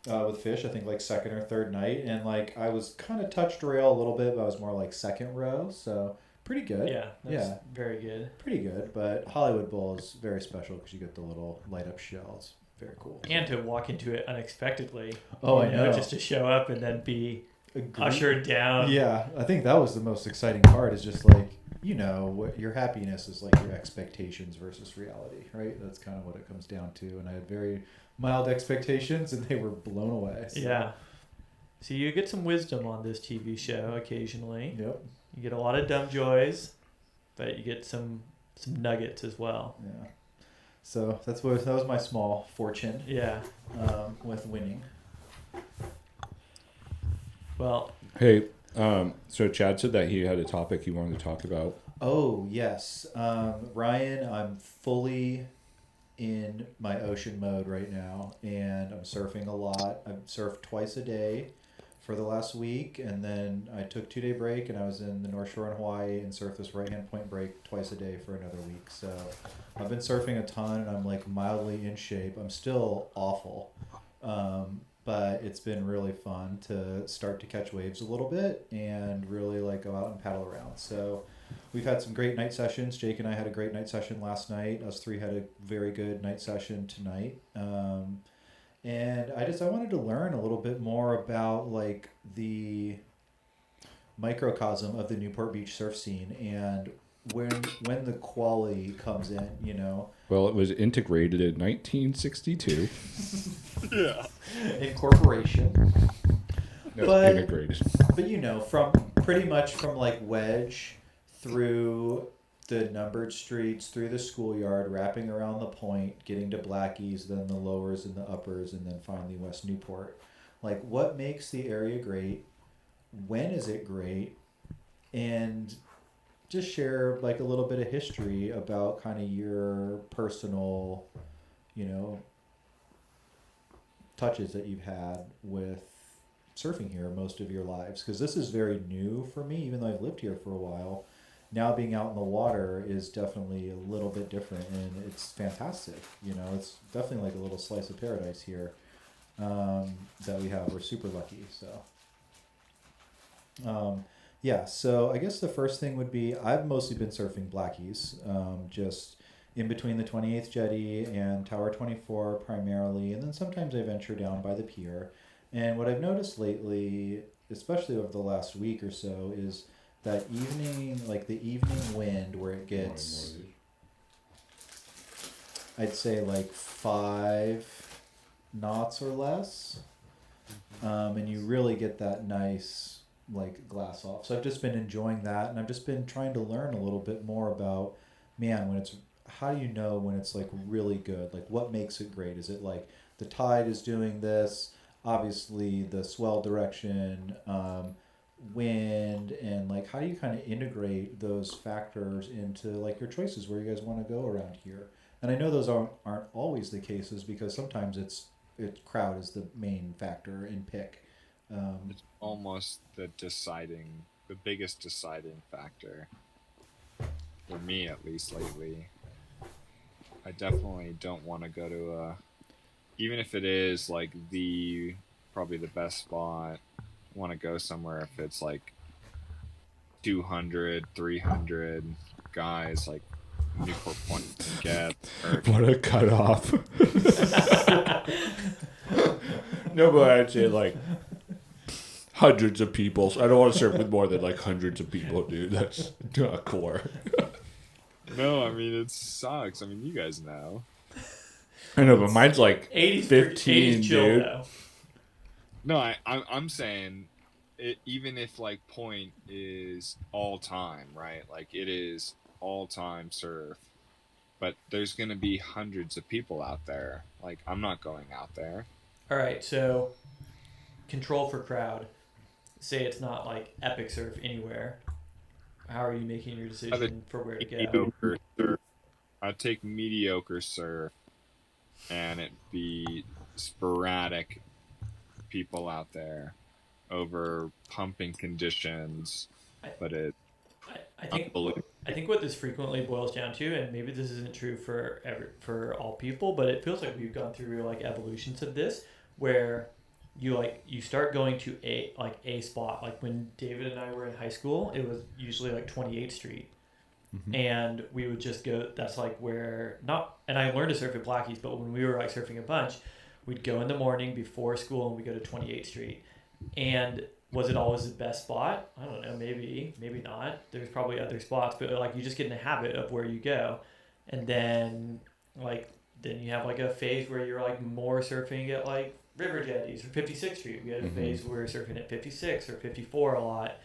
with fish. I think like second or third night, and like I was kind of touched rail a little bit, but I was more like second row, so pretty good. Yeah, that's Yeah. very good. Pretty good. But Hollywood Bowl is very special because you get the little light up shells. Very cool. And to walk into it unexpectedly. Oh, you I know. Just to show up and then be Agree- ushered down. Yeah, I think that was the most exciting part. Is just like what your happiness is like your expectations versus reality, right? That's kind of what it comes down to. And I had very mild expectations, and they were blown away. So. Yeah. So you get some wisdom on this TV show occasionally. Yep. You get a lot of dumb joys, but you get some nuggets as well. Yeah. So that was my small fortune Yeah. with winning. Well, Hey, so Chad said that he had a topic he wanted to talk about. Oh yes, Ryan, I'm fully in my ocean mode right now, and I'm surfing a lot. I've surfed twice a day for the last week, and then I took 2-day break, and I was in the North Shore in Hawaii and surfed this right hand point break twice a day for another week. So I've been surfing a ton, and I'm like mildly in shape. I'm still awful, but it's been really fun to start to catch waves a little bit and really like go out and paddle around. So we've had some great night sessions. Jake and I had a great night session last night. Us three had a very good night session tonight. And I wanted to learn a little bit more about like the microcosm of the Newport Beach surf scene and when the quality comes in, Well, it was integrated in 1962. Yeah. incorporation. No, But- integrated. But from pretty much from like Wedge through the numbered streets, through the schoolyard, wrapping around the point, getting to Blackie's, then the lowers and the uppers, and then finally West Newport. Like, what makes the area great? When is it great? And just share like a little bit of history about kind of your personal, touches that you've had with surfing here most of your lives, because this is very new for me, even though I've lived here for a while. Now being out in the water is definitely a little bit different, and it's fantastic. It's definitely like a little slice of paradise here. that we have. We're super lucky. So, yeah. So I guess the first thing would be I've mostly been surfing Blackies, just in between the 28th Jetty and Tower 24 primarily, and then sometimes I venture down by the pier. And what I've noticed lately, especially over the last week or so, is that evening, like the evening wind where it gets, I'd say like 5 knots or less, and you really get that nice like glass off. So I've just been enjoying that, and I've just been trying to learn a little bit more about, man, when it's, how do you know when it's like really good? Like what makes it great? Is it like the tide is doing this? Obviously the swell direction, wind, and like how do you kind of integrate those factors into like your choices where you guys want to go around here? And I know those aren't always the cases because sometimes it's crowd is the main factor in pick. It's almost the biggest deciding factor for me, at least lately. I definitely don't want to go to even if it is like probably the best spot. I want to go somewhere if it's like 200, 300 guys, like Newport Point can get. Or, What a cutoff. No, but I'd say like hundreds of people. So I don't want to surf with more than like hundreds of people, dude. That's not core. no, I mean it sucks. I mean you guys know. I know, but mine's like 80's 15, 80's chill, dude. though. No, I'm saying even if like Point is all time, right? Like it is all time surf, but there's gonna be hundreds of people out there. Like I'm not going out there. All right, so control for crowd. Say it's not like epic surf anywhere. How are you making your decision for where to go? Mediocre surf. I'd take mediocre surf, and it be sporadic people out there over pumping conditions, but it. I think what this frequently boils down to, and maybe this isn't true for all people, but it feels like we've gone through like evolutions of this, where you start going to a spot. Like when David and I were in high school, it was usually like 28th Street. Mm-hmm. And we would just go, that's like where, and I learned to surf at Blackies, but when we were like surfing a bunch, we'd go in the morning before school and we go to 28th Street. And was it always the best spot? I don't know, maybe not. There's probably other spots, but like you just get in the habit of where you go. And then then you have like a phase where you're like more surfing at like River Jetties or 56th Street. We had a phase where we were surfing at 56 or 54 a lot,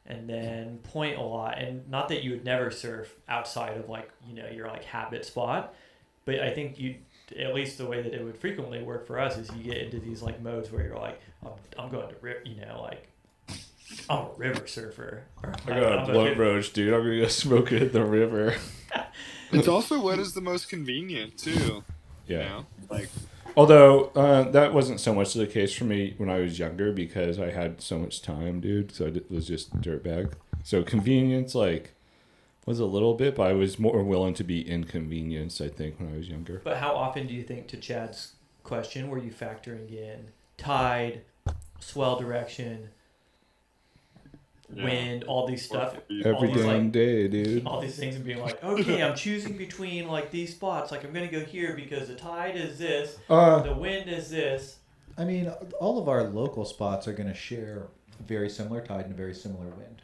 and then Point a lot. And not that you would never surf outside of like, your like habit spot, but I think at least the way that it would frequently work for us is you get into these like modes where you're like, I'm going to like I'm a river surfer. I got a blunt roach, dude. I'm gonna go smoke it in the river. It's also what is the most convenient too. Yeah. Like. Although that wasn't so much the case for me when I was younger because I had so much time, dude. So I was just dirtbag. So convenience was a little bit, but I was more willing to be inconvenienced, I think, when I was younger. But how often do you think, to Chad's question, were you factoring in tide, swell direction, wind, all these stuff? Every damn day, dude. All these things and being like, okay, I'm choosing between like these spots. Like I'm going to go here because the tide is this, the wind is this. I mean, all of our local spots are going to share a very similar tide and a very similar wind.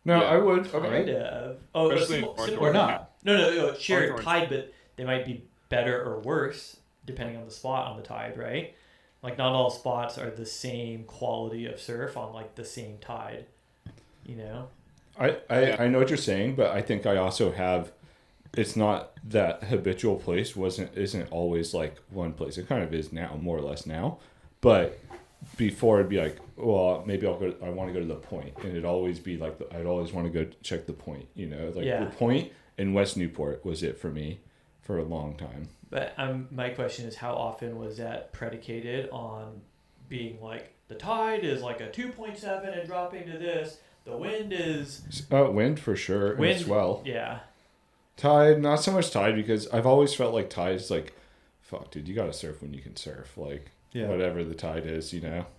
No, yeah. I would. Kind of. Oh, similar or not? No. Share tide, but they might be better or worse depending on the spot on the tide, right? Like not all spots are the same quality of surf on like the same tide. I know what you're saying, but I think I also have. It's not that habitual place isn't always like one place. It kind of is now, more or less now, but before it'd be like, well, maybe I want to go to the Point, and it'd always be like I'd always want to go check the Point. The Point in West Newport was it for me for a long time. But my question is, how often was that predicated on being like the tide is like a 2.7 and dropping to this? The wind is... wind for sure. Wind, and swell. Yeah. Tide, not so much tide because I've always felt like tide is like, fuck, dude, you gotta surf when you can surf. Like, Yeah. whatever the tide is,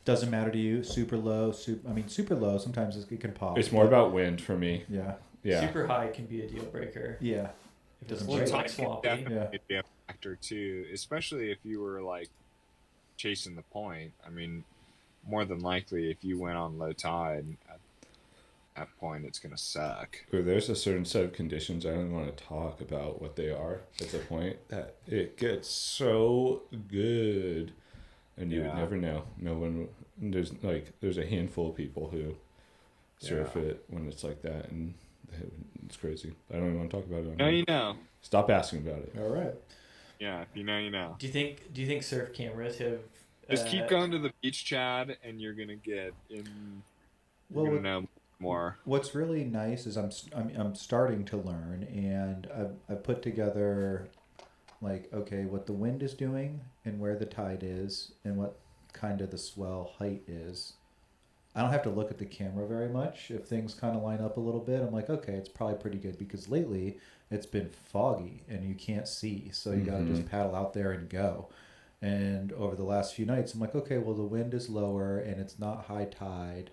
Doesn't matter to you. Super low. Super low. Sometimes it can pop. It's more about wind for me. Yeah. Yeah. Super high can be a deal breaker. Yeah. If it's Doesn't too break. like swampy. Definitely be a factor too, especially if you were like chasing the point. I mean, more than likely, if you went on low tide at that point, it's gonna suck. Or there's a certain set of conditions I don't even want to talk about what they are at the point that it gets so good, and you would Yeah. never know. No one. There's a handful of people who surf it when it's like that, and it's crazy. I don't even want to talk about it. Now you know. Stop asking about it. All right. Yeah, if you know, you know. Do you think surf cameras have? Just keep going to the beach, Chad, and you're gonna get in. You're Well, gonna know more. what's really nice is I'm starting to learn, and I've put together, like, okay, what the wind is doing and where the tide is and what kind of the swell height is. I don't have to look at the camera very much. If things kind of line up a little bit, I'm like, okay, it's probably pretty good, because lately it's been foggy and you can't see, so you got to just paddle out there and go. And over the last few nights, I'm like, okay, well, the wind is lower and it's not high tide,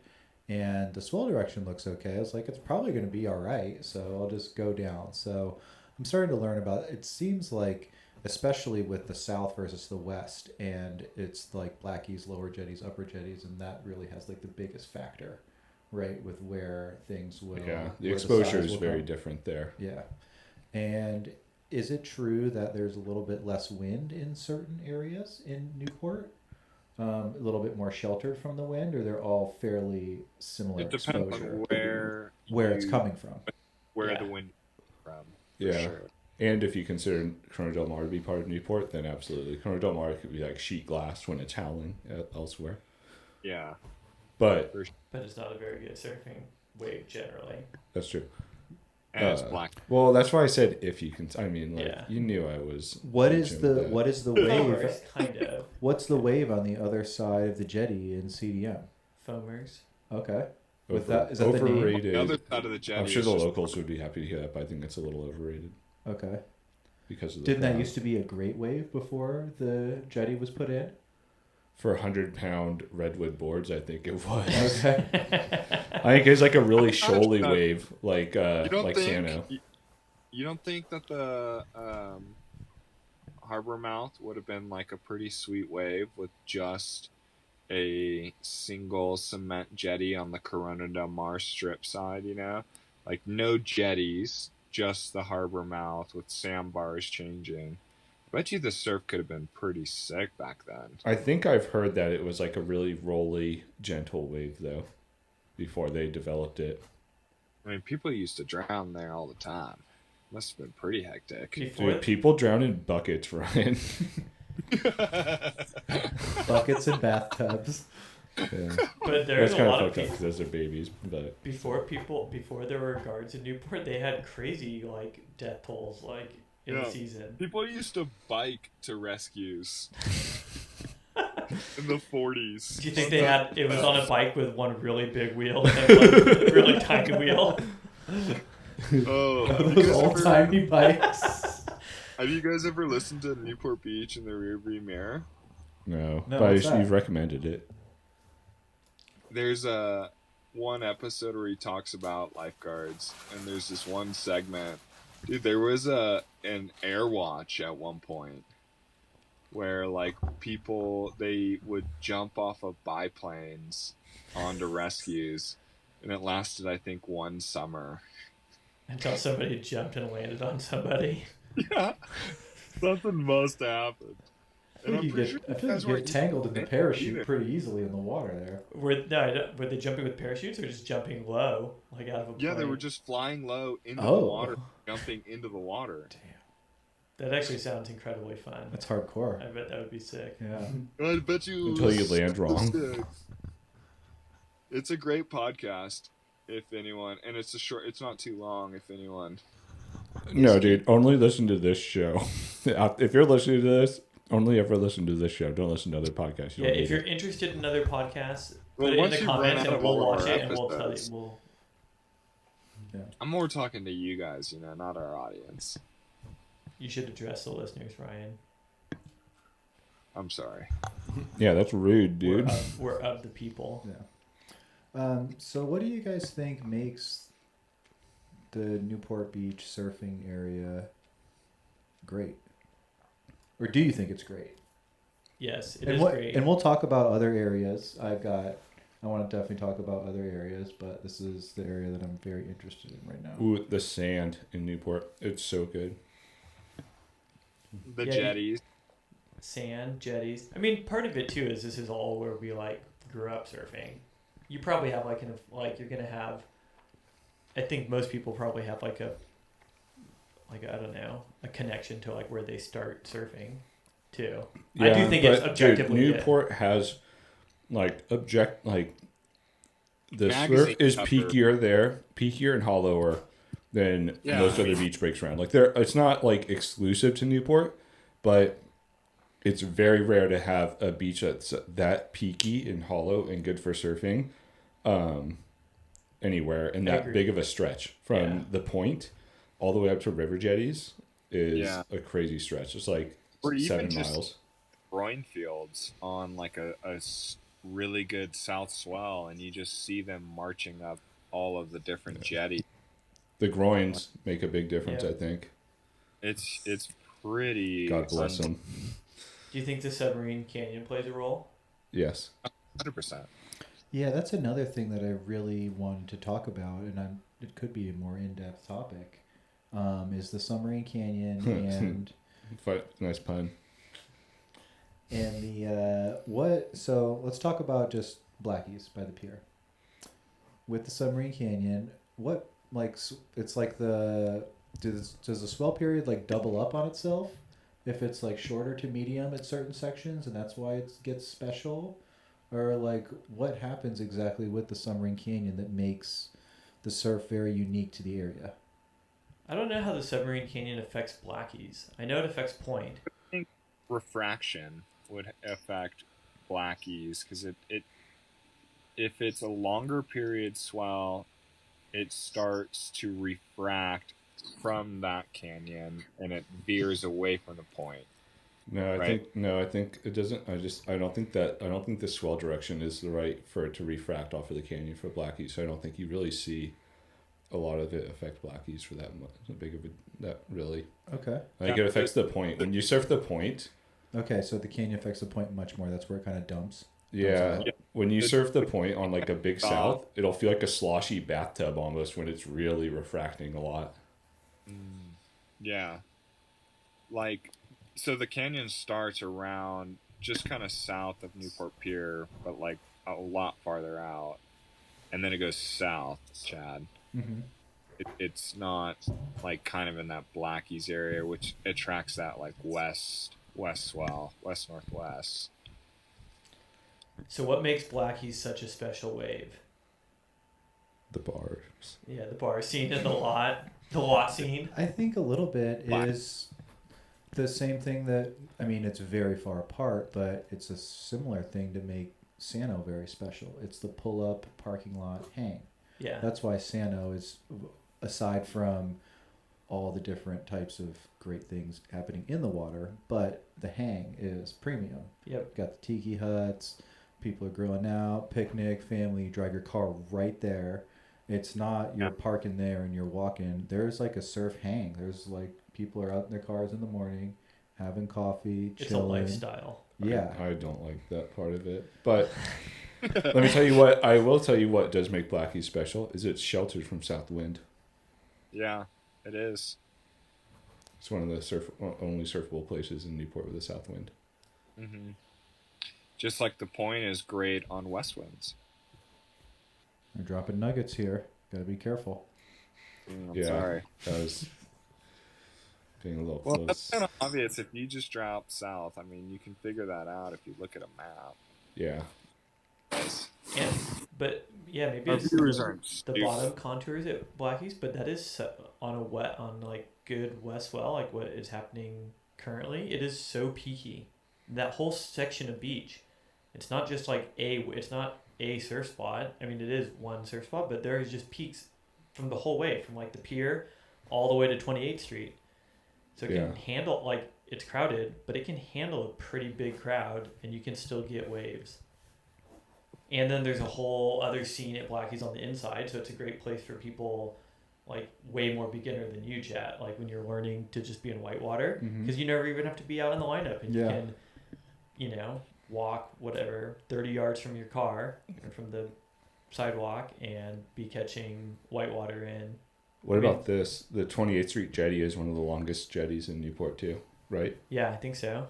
and the swell direction looks okay. I was like, it's probably going to be all right, so I'll just go down. So I'm starting to learn about it. It seems like, especially with the south versus the west, and it's like blackies, lower jetties, upper jetties, and that really has like the biggest factor, right, with where things will. Yeah, the where exposure size is will very come. different there. Yeah. And is it true that there's a little bit less wind in certain areas in Newport? A little bit more sheltered from the wind, or they're all fairly similar It depends exposure? on where It's coming from. where Yeah. the wind from. For Yeah. sure. And if you consider Corona Del Mar to be part of Newport, then absolutely. Corona Del Mar could be like sheet glass when it's howling elsewhere. Yeah. But But it's not a very good surfing wave generally. that's true. And it's black. Well, that's why I said if you can. I mean, like, Yeah. you knew I was. What is reaching the with that. what is the Foamers, wave? kind of. What's the wave on the other side of the jetty in CDM? Foamers. Okay. Over, With that, is that the name? overrated? The other side of the jetty. I'm sure is the just- locals would be happy to hear that, but I think it's a little overrated Okay. because of the. Didn't that crowd. used to be a great wave before the jetty was put in? For 100-pound redwood boards? I think it was. Okay. I think it's like a really shoaly not- wave, like You don't like think Sano. you don't think that the harbor mouth would have been like a pretty sweet wave with just a single cement jetty on the Corona Del Mar strip side, like no jetties, just the harbor mouth with sandbars changing. I bet you the surf could have been pretty sick back then. I think I've heard that it was like a really rolly, gentle wave though, before they developed it. I mean, people used to drown there all the time. Must have been pretty hectic. Before Dude, people drown in buckets, Ryan. Buckets and bathtubs. Yeah. But there's That's a kind of lot of fucked up people. because those are babies, but Before there were guards in Newport, they had crazy like death tolls like in the season. People used to bike to rescues in the 40s. Do you think it was on a bike with one really big wheel and one really tiny wheel? Oh, Those old timey bikes. have you guys ever listened to Newport Beach in the rearview mirror? no. No, But what's that? you've recommended it. There's one episode where he talks about lifeguards, and there's this one segment. Dude, there was an air watch at one point where like people, they would jump off of biplanes onto rescues, and it lasted I think one summer. Until somebody jumped and landed on somebody. Yeah, something must have happened. I feel like you get tangled in the parachute pretty easily in the water there. Were they jumping with parachutes or just jumping low, like out of a plane? Yeah, they were just flying low into the Oh. water, jumping into the water. That actually sounds incredibly fun. That's hardcore. I bet that would be sick. Yeah. I bet you. Until you land wrong. It's a great podcast, if anyone, and it's a short. It's not too long, if anyone. No, dude. Only listen to this show. If you're listening to this, only ever listen to this show. Don't listen to other podcasts. You Yeah, don't if need you're it. interested in other podcasts, Well, put it in once the you run comments out and of we'll all watch our it and we'll tell you. episodes. We'll, I'm more talking to you guys, not our audience. you should address the listeners, Ryan. I'm sorry. Yeah, that's rude, dude. We're of the people. Yeah. So what do you guys think makes the Newport Beach surfing area great? Or do you think it's great? Yes, it is great. And we'll talk about other areas. I want to definitely talk about other areas, but this is the area that I'm very interested in right now. Ooh, the sand in Newport. It's so good. The jetties. Sand, jetties. I mean, part of it too is this is all where we like grew up surfing. You probably have you're gonna have. I think most people probably have I don't know, a connection to like where they start surfing, too. Yeah, I do think it's objectively dude, Newport has the Magazine surf is cover. peakier and hollower than most other beach breaks around. Like it's not like exclusive to Newport, but it's very rare to have a beach that's that peaky and hollow and good for surfing, anywhere and that big of a stretch from the point all the way up to river jetties is a crazy stretch. It's like or 7 even miles. Groin fields on like a really good south swell, and you just see them marching up all of the different jetties. The groins make a big difference, Yeah. I think. It's pretty. God bless them. Do you think the submarine canyon plays a role? Yes. 100%. Yeah, that's another thing that I really wanted to talk about, and it could be a more in-depth topic, is the submarine canyon and Nice pun. and the what. So let's talk about just Blackies by the pier. With the submarine canyon, what it's like does the swell period like double up on itself if it's like shorter to medium at certain sections, and that's why it gets special? Or like what happens exactly with the submarine canyon that makes the surf very unique to the area? I don't know how the submarine canyon affects Blackies. I know it affects Point. I think refraction would affect Blackies because it if it's a longer period swell, it starts to refract from that canyon and it veers away from the point. I think it doesn't. I don't think the swell direction is the right for it to refract off of the canyon for Blackies. So I don't think you really see a lot of it affect Blackies for that much. Big of that really. Okay. I think it affects the point when you surf the point. Okay, so the canyon affects the point much more. That's where it kind of dumps. Yeah, when you surf the point on like a big south, it'll feel like a sloshy bathtub almost when it's really refracting a lot. Yeah, like so the canyon starts around just kind of south of Newport Pier, but like a lot farther out, and then it goes south, Chad. Mm-hmm. It's not like kind of in that Blackies area, which attracts that like west swell, west northwest. So what makes Blackies such a special wave? The bars. Yeah, the bar scene and the lot scene. I think a little bit is the same thing that, I mean, it's very far apart, but it's a similar thing to make Sano very special. It's the pull-up parking lot hang. Yeah. That's why Sano is, aside from all the different types of great things happening in the water, but the hang is premium. Yep. Got the tiki huts, people are grilling out, picnic, family, you drive your car right there. It's not you're parking there and you're walking. There's like a surf hang. There's like people are out in their cars in the morning, having coffee, chilling. It's a lifestyle. Yeah. I don't like that part of it. But let me tell you what, I will tell you what does make Blackies special is it's sheltered from south wind. Yeah, it is. It's one of the only surfable places in Newport with a south wind. Mm-hmm. Just like the point is great on west winds. We're dropping nuggets here. Gotta be careful. I'm sorry. That was getting a little Well, close. that's kind of obvious. If you just drop south, I mean, you can figure that out if you look at a map. Yeah. Maybe Our it's viewers aren't the stupid. bottom contours at Blackies, but that is on like good west swell, like what is happening currently. It is so peaky. That whole section of beach, it's not just like it's not a surf spot. I mean, it is one surf spot, but there is just peaks from the whole way, from like the pier all the way to 28th Street. So it Yeah. can handle, like, it's crowded, but it can handle a pretty big crowd, and you can still get waves. And then there's a whole other scene at Blackie's on the inside, so it's a great place for people like way more beginner than you, Chat. Like when you're learning to just be in whitewater, because you never even have to be out in the lineup, and you Yeah. can, you know, walk whatever 30 yards from your car or from the sidewalk and be catching whitewater in. What I mean- about this? The 28th Street Jetty is one of the longest jetties in Newport too, right? Yeah, I think so.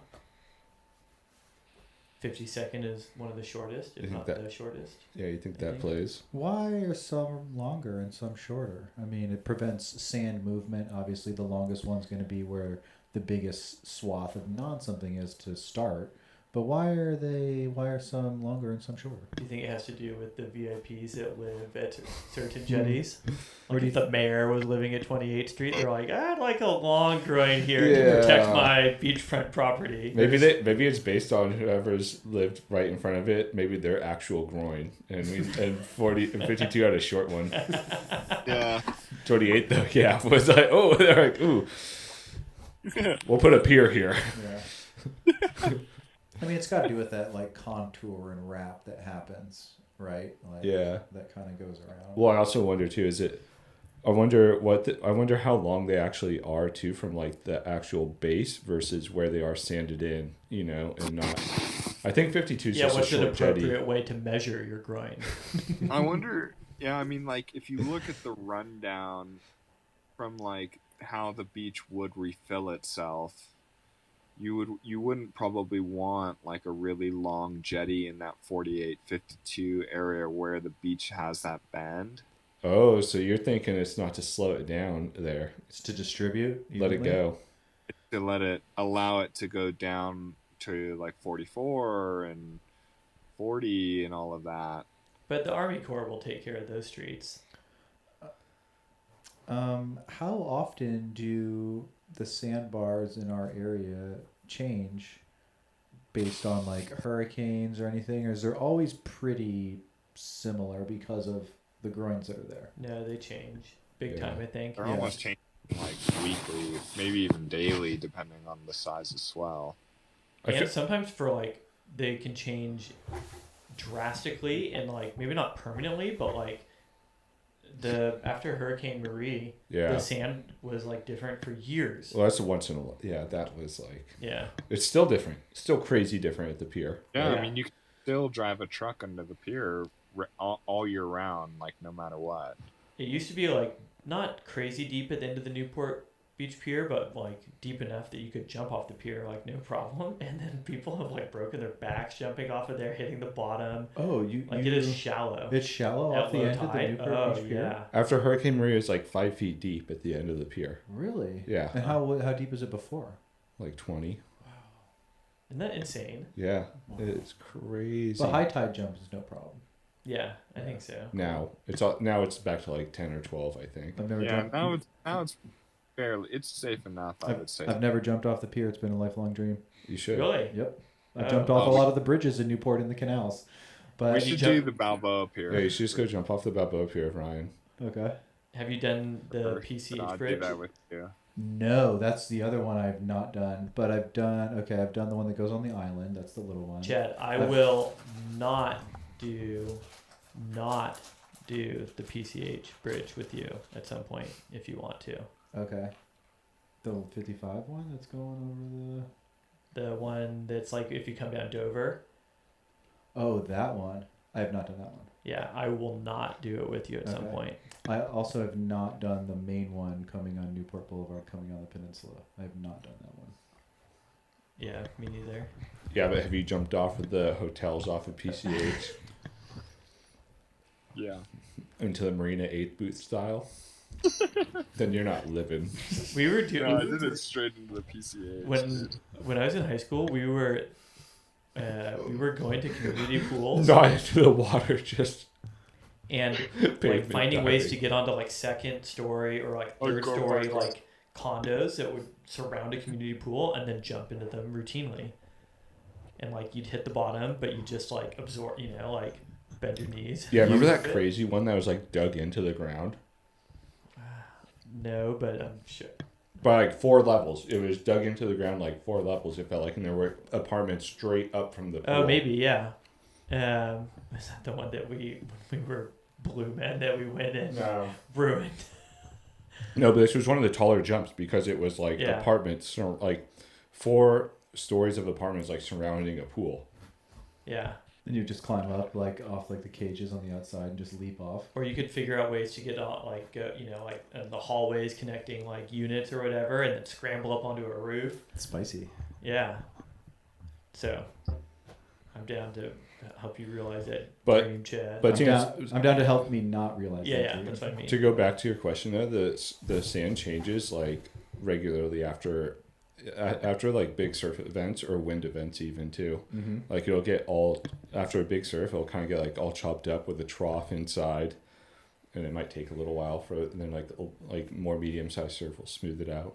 52nd is one of the shortest, You if think not that- the shortest. Yeah, you think I that think- plays? Why are some longer and some shorter? I mean, it prevents sand movement. Obviously, the longest one's going to be where the biggest swath of non-something is to start. But why are some longer and some shorter? Do you think it has to do with the VIPs that live at certain jetties? Or Like do if you the mayor was living at 28th Street, they're like, I'd like a long groin here Yeah. to protect my beachfront property. Maybe it's based on whoever's lived right in front of it. Maybe their actual groin, and 52 had a short one. Yeah. 28 though, yeah, was like, oh, they're like, ooh, we'll put a pier here. Yeah. I mean, it's got to do with that like contour and wrap that happens, right? Like, Yeah. that kind of goes around. Well, I also wonder too, I wonder how long they actually are too, from like the actual base versus where they are sanded in, you know, and not. I think 52 is Yeah, just a what's an short jetty. appropriate way to measure your groin? I wonder. Yeah, I mean, like if you look at the rundown from like how the beach would refill itself, you wouldn't probably want like a really long jetty in that 48-52 area where the beach has that bend. Oh, so you're thinking it's not to slow it down there, It's to distribute. let it evenly? go. To allow it to go down to like 44 and 40 and all of that. But the Army Corps will take care of those streets. How often do the sandbars in our area change based on like hurricanes or anything? Or is there always pretty similar because of the groins that are there? No, they change big Yeah. time, I think. They're Yeah. almost changing like weekly, maybe even daily, depending on the size of swell. I And feel- sometimes for like they can change drastically and like maybe not permanently, but like after Hurricane Marie, Yeah. the sand was like different for years. Well, that's a once in a while. Yeah, that was like, Yeah. it's still different. Still crazy different at the pier. Yeah, Yeah. I mean, you can still drive a truck under the pier all year round, like no matter what. It used to be like not crazy deep at the end of the Newport Beach Pier, but like deep enough that you could jump off the pier like no problem. And then people have like broken their backs jumping off of there, hitting the bottom. Oh, Like it is shallow. It's shallow At off the low end of the tide. Newport Oh Beach Pier? yeah. After Hurricane Maria, it was like 5 feet deep at the end of the pier. Really? Yeah. And how deep is it before? Like 20. Isn't that insane? Yeah. It's crazy. But high tide jumps is no problem. Yeah, I think so. Now it's back to like 10 or 12, I think. I've never Yeah, jumped. now it's it's safe enough, I would say. I've never jumped off the pier. It's been a lifelong dream. You should. Really? Yep. I Oh. jumped off a lot of the bridges in Newport in the canals. But We you should jump- do the Balboa Pier. Yeah, you should just go jump off the Balboa Pier, Ryan. okay. Have you done the Or PCH I'll do bridge? that with you. No, that's the other one I've not done. But I've done the one that goes on the island. That's the little one. Chad, I I've- will not do the PCH bridge with you at some point if you want to. Okay. The 55 one that's going over The one that's like if you come down Dover. the. Oh, that one. I have not done that one. Yeah, I will not do it with you at some Okay. point. I also have not done the main one coming on Newport Boulevard, coming on the peninsula. I have not done that one. Yeah, me neither. Yeah, but have you jumped off of the hotels off of PCH Yeah. into the Marina 8 booth style? Then you're not living. We were No, I doing did it straight into the PCH. when I was in high school. We were going to community pools Not into the water, just and like pavement finding ways to diving. get onto like second story or like third Hardcore story parkour. like condos that would surround a community pool and then jump into them routinely. And like you'd hit the bottom, but you just like absorb, like bend your knees. Yeah, remember that Use it. crazy one that was like dug into the ground? No, but I'm sure. by like 4 levels. It was dug into the ground like 4 levels. It felt like, and there were apartments straight up from the pool. Oh, maybe, yeah. Was that the one that when we were blue men that we went and No. ruined? No, but this was one of the taller jumps because it was like Yeah. apartments, like 4 stories of apartments like surrounding a pool. Yeah. And you just climb up like off like the cages on the outside and just leap off. Or you could figure out ways to get on, like, like in the hallways connecting like units or whatever, and then scramble up onto a roof. It's spicy. Yeah. So, I'm down to help you realize that But- dream, Chad. but- I'm down to help me not realize that. yeah, too. that's what I mean. To go back to your question though, the sand changes like regularly after like big surf events or wind events even too. Mm-hmm. Like it'll get all after a big surf, it'll kind of get like all chopped up with a trough inside, and it might take a little while for it. And then like more medium sized surf will smooth it out.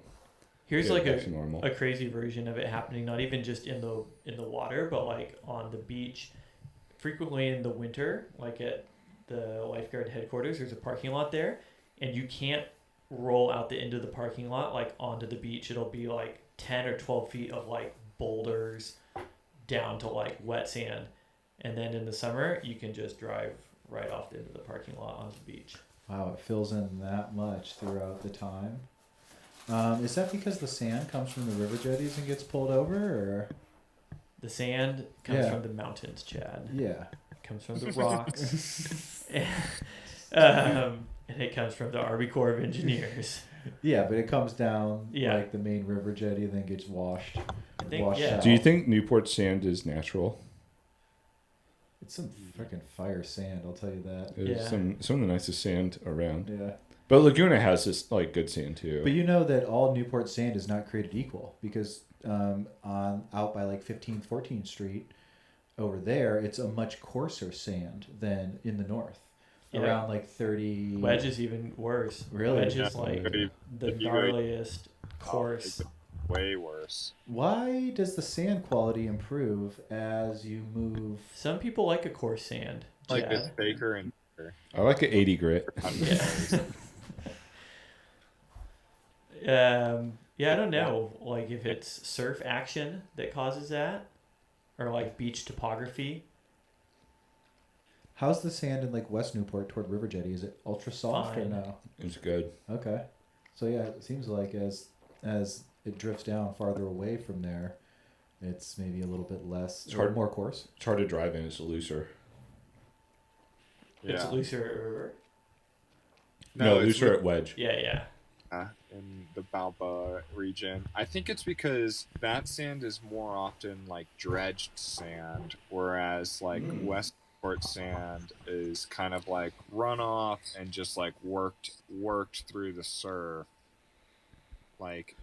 Here's Get like it back to normal. a crazy version of it happening, not even just in the water, but like on the beach. Frequently in the winter, like at the lifeguard headquarters, there's a parking lot there, and you can't roll out the end of the parking lot like onto the beach. It'll be like 10 or 12 feet of like boulders down to like wet sand, and then in the summer you can just drive right off the end of the parking lot onto the beach. Wow, it fills in that much throughout the time. Is that because the sand comes from the river jetties and gets pulled over, or? The sand comes Yeah. from the mountains, Chad. Yeah. It comes from the rocks. And it comes from the Army Corps of Engineers. Yeah, but it comes down Yeah. like the main river jetty and then gets washed. I think, Washed yeah. out. Do you think Newport sand is natural? It's some freaking fire sand, I'll tell you that. It's Yeah. some of the nicest sand around. Yeah. But Laguna has this like good sand too. But you know that all Newport sand is not created equal, because out by like 15th, 14th Street over there, it's a much coarser sand than in the north. Yeah. Around like 30. Wedge is even worse. Really? Wedge Yeah, is like very- the if you really- gnarliest, coarse. way worse. Why does the sand quality improve as you move? Some people like a coarse sand. Like Chad. it's Baker and I like an 80 grit. Yeah, I don't know, like if it's surf action that causes that, or like beach topography. How's the sand in like West Newport toward River Jetty? Is it ultra soft Fine. or no? It's good. Okay. So yeah, it seems like as it drifts down farther away from there, it's maybe a little bit less, It's hard- more coarse. It's hard to drive in. It's looser. It's Yeah. looser. No, it's looser at Wedge. Yeah. in the Balboa region. I think it's because that sand is more often like dredged sand, whereas like Westport sand is kind of like runoff and just like worked through the surf. Like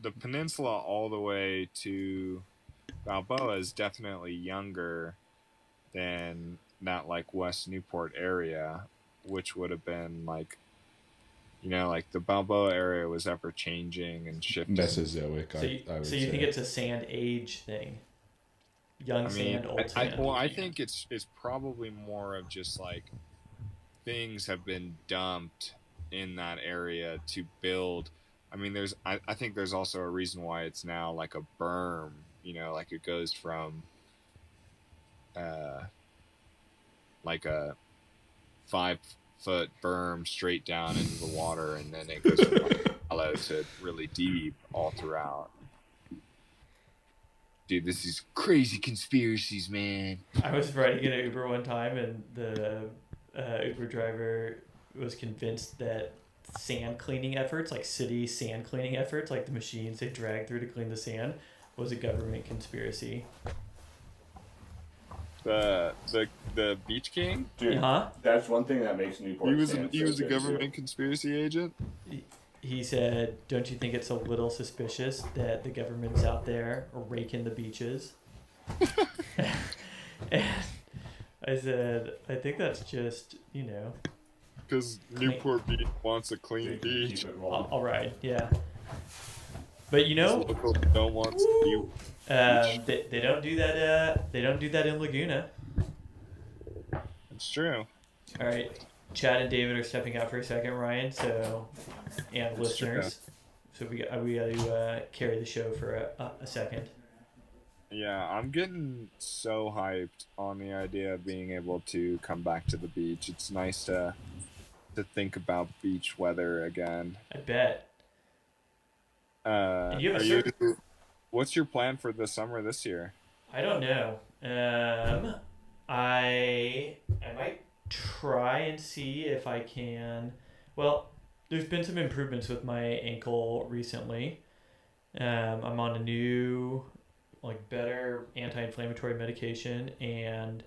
the peninsula all the way to Balboa is definitely younger than that like West Newport area, which would have been like, you know, like the Balboa area was ever changing and shifting. Mesozoic, So you, I would so you say. think it's a sand age thing? Young sand, old sand. I think it's probably more of just like things have been dumped in that area to build. I mean, I think there's also a reason why it's now like a berm. You know, like it goes from like a 5-foot berm straight down into the water, and then it goes from like shallow to really deep all throughout. Dude, this is crazy conspiracies, man. I was riding in an Uber one time, and the Uber driver was convinced that sand cleaning efforts, like city sand cleaning efforts, like the machines they drag through to clean the sand, was a government conspiracy. The Beach King. Dude, Huh? that's one thing that makes Newport. He was a government conspiracy agent. He said, "Don't you think it's a little suspicious that the government's out there raking the beaches?" And I said, "I think that's just, you know." Because Newport Beach wants a clean beach. All right, yeah. But you know, Locals don't want to be. they don't do that. They don't do that in Laguna. It's true. All right, Chad and David are stepping out for a second, Ryan. So, and That's true. listeners, So we got to carry the show for a second. Yeah, I'm getting so hyped on the idea of being able to come back to the beach. It's nice to think about beach weather again. I bet. And you have Are a you? surf. What's your plan for the summer this year? I don't know. I might try and see if I can. Well, there's been some improvements with my ankle recently. I'm on a new, like, better anti-inflammatory medication, and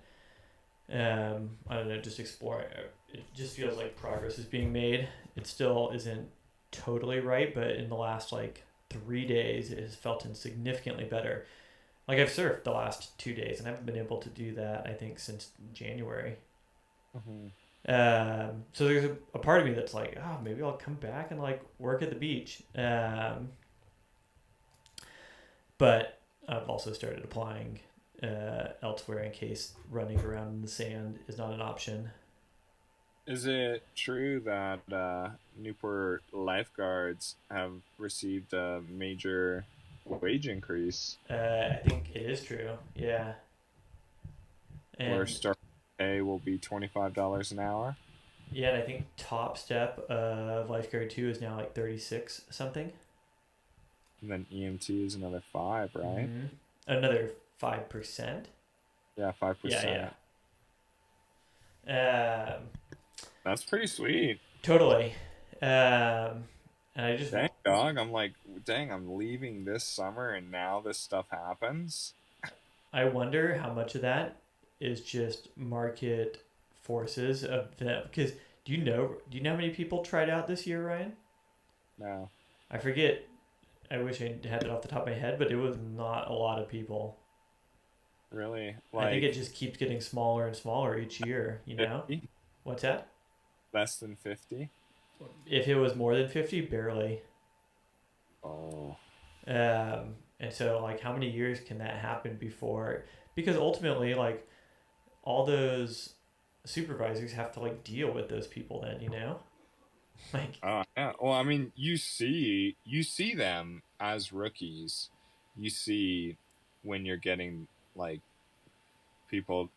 I don't know, just exploring. It just feels like progress is being made. It still isn't totally right, but in the last like 3 days, it has felt significantly better. Like I've surfed the last 2 days, and I haven't been able to do that I think since January. Hmm. So there's a part of me that's like, oh, maybe I'll come back and like work at the beach. But I've also started applying elsewhere in case running around in the sand is not an option. Is it true that Newport lifeguards have received a major wage increase, I think it is true. Yeah. where And start pay will be $25 an hour? yeah, and I think top step of lifeguard 2 is now like 36 something. And then EMT is another five, right? Mm-hmm. Another 5%. Yeah, Yeah, 5%. yeah. That's pretty sweet. Totally. And I just, Dang, dog. I'm like, dang, I'm leaving this summer and now this stuff happens. I wonder how much of that is just market forces of them. Because do you know how many people tried out this year, Ryan? No. I forget. I wish I had it off the top of my head, but it was not a lot of people. Really? I think it Like just keeps getting smaller and smaller each year, you know? 50? What's that? Less than 50? If it was more than 50, barely. Oh. And so, like, how many years can that happen before? Because ultimately, like, all those supervisors have to, like, deal with those people then, you know? Like, Yeah. Well, I mean, you see them as rookies. You see when you're getting like people.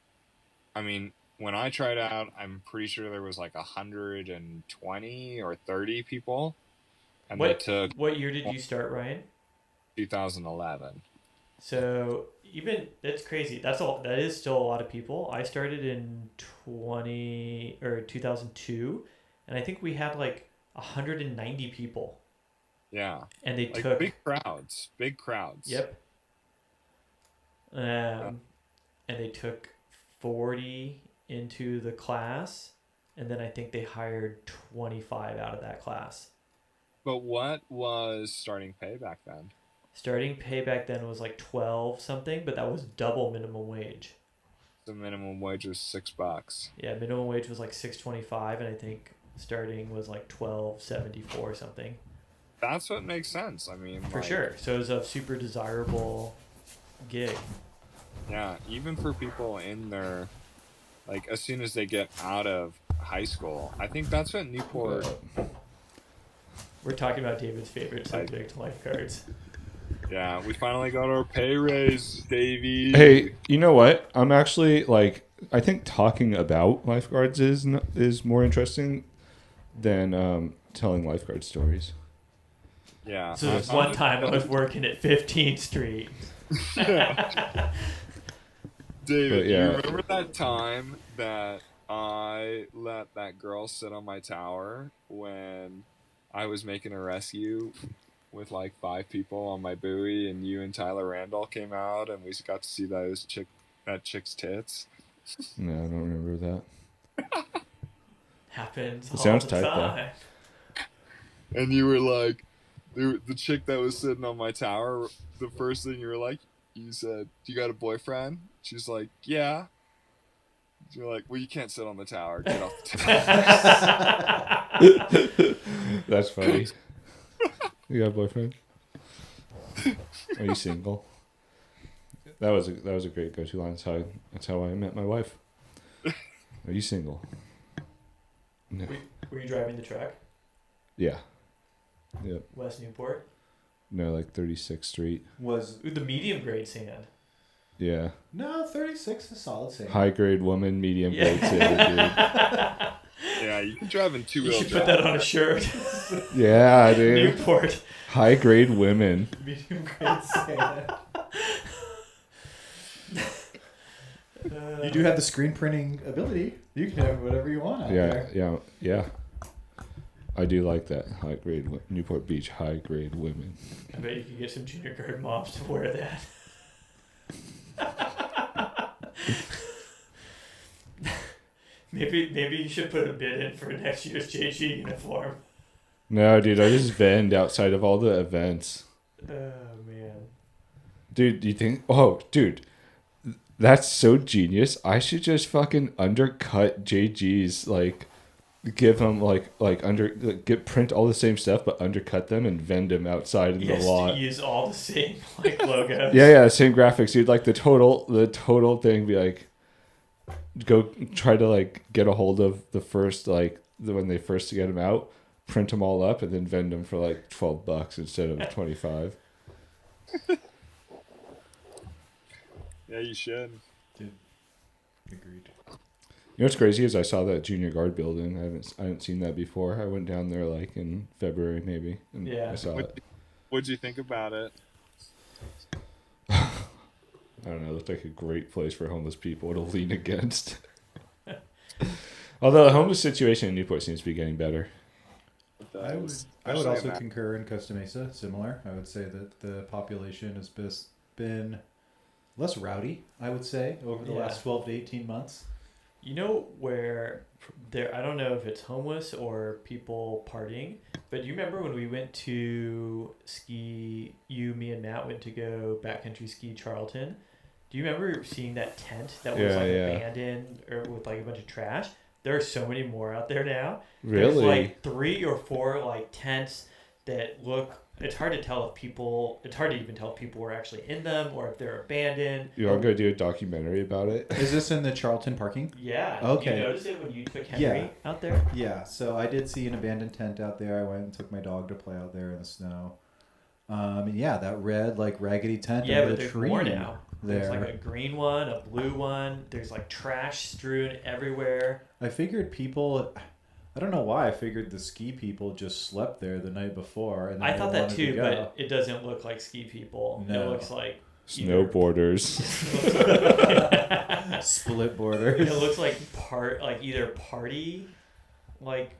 I mean, when I tried out, I'm pretty sure there was like 120 or 30 people, and they what took what year did you start, Ryan? 2011. So even that's crazy. That's all. That is still a lot of people. I started in 2002, and I think we had like 190 people, Yeah, and they like took. big crowds, big crowds. Yep. Uh, And they took 40 into the class, and then I think they hired 25 out of that class. but what was starting pay back then? Starting pay back then was like 12 something, but that was double minimum wage. The minimum wage was $6. Yeah, minimum wage was like 6.25, and I think starting was like 12.74 something. That's what makes sense. I mean, For like, sure. So it was a super desirable gig. yeah, even for people in their like as soon as they get out of high school. I think that's what Newport We're talking about David's favorite like. subject, lifeguards. Yeah, we finally got our pay raise, Davey. Hey, you know what? I'm actually like, I think talking about lifeguards is more interesting than telling lifeguard stories. Yeah. So this one time I was working at 15th Street. Yeah. David, But yeah. you remember that time that I let that girl sit on my tower when I was making a rescue with like 5 people on my buoy, and you and Tyler Randall came out, and we got to see that chick's tits. No, I don't remember that. Happens It all sounds the tight, though. time. And you were like, the chick that was sitting on my tower. The first thing you were like, you said, "Do you got a boyfriend?" She's like, "Yeah." You're like, "Well, you can't sit on the tower. Get off the tower." That's funny. You got a boyfriend? Are you single? That was a great go-to line. That's how I met my wife. Are you single? No. Were you driving the truck? Yeah. Yep. West Newport. No, like 36th Street. Was Ooh, the medium grade sand. Yeah. no 36 is solid sand. High grade woman, medium grade sand, Yeah, you can drive in You two-wheel should put that on a shirt. dude. Yeah, dude. Newport. High grade women. Medium grade sand. You do have the screen printing ability. You can have whatever you want out there. Yeah. I do like that. High grade Newport Beach high grade women. I bet you could get some junior guard moms to wear that. maybe you should put a bid in for next year's JG uniform. No, dude, I just vend outside of all the events. Oh man. Dude, do you think? Oh, dude, that's so genius. I should just fucking undercut JG's, like, give them get print all the same stuff, but undercut them and vend them outside in the lot. Use all the same like logos. Yeah, same graphics, dude. Like the total thing. Be like, go try to like get a hold of the first when they first get them out, print them all up, and then vend them for like $12 instead of 25. Yeah, you should. Dude, agreed. You know what's crazy is I saw that junior guard building. I haven't seen that before. I went down there like in February maybe, and Yeah. I saw it. What'd you think about it? I don't know. It looked like a great place for homeless people to lean against. Although the homeless situation in Newport seems to be getting better. I would Especially also in that- concur in Costa Mesa. Similar. I would say that the population has been less rowdy, I would say, over the Yeah. last 12 to 18 months. You know where there? I don't know if it's homeless or people partying, but do you remember when we went to ski? You, me, and Matt went to go backcountry ski Charlton. Do you remember seeing that tent that was Yeah, yeah. abandoned or with like a bunch of trash? There are so many more out there now. Really? There's like 3 or 4 like tents that look. It's hard to tell if people. It's hard to even tell if people were actually in them or if they're abandoned. You want to go do a documentary about it? Is this in the Charlton parking? Yeah. Okay. You noticed it when you took Henry Yeah. out there? Yeah, so I did see an abandoned tent out there. I went and took my dog to play out there in the snow. And yeah, that red, like, raggedy tent Yeah, under but the there's tree more now. There's there. like a green one, a blue one. There's like trash strewn everywhere. I figured people, I don't know why, I figured the ski people just slept there the night before. And then I they thought that wanted to too, go. but it doesn't look like ski people. It No. looks like Snowboarders. Split borders. it looks like either party, like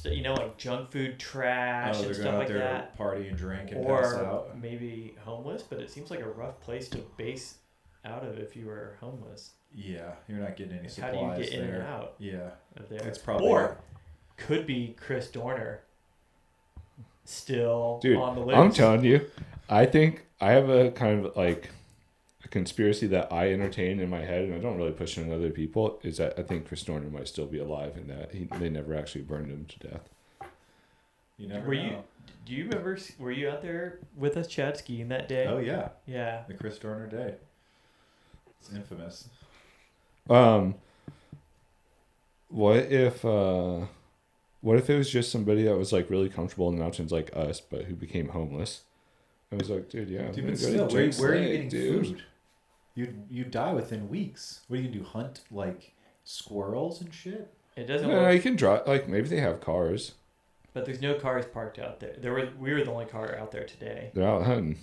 like junk food trash Oh, and they're stuff going out like there that, to party and drink and pass or out. maybe homeless. But it seems like a rough place to base out of if you were homeless. Yeah, you're not getting any Like, supplies how do you get in there. and out Yeah, of there? it's probably Or could be Chris Dorner still Dude, on the list. I'm telling you, I think I have a kind of like a conspiracy that I entertain in my head, and I don't really push it on other people, is that I think Chris Dorner might still be alive and that they never actually burned him to death. you never Were know. you? Do you remember? Were you out there with us, Chad, skiing that day? Oh yeah, Yeah. the Chris Dorner day. It's infamous. What if it was just somebody that was like really comfortable in the mountains like us, but who became homeless? I was like, dude, yeah, I'm Dude, gonna but go still, to where, Jake's where are you Lake, getting dude. food? You die within weeks. What do you do? Hunt like squirrels and shit? It doesn't No, look, you can drive. Like maybe they have cars. but there's no cars parked out there. We were the only car out there today. They're out hunting.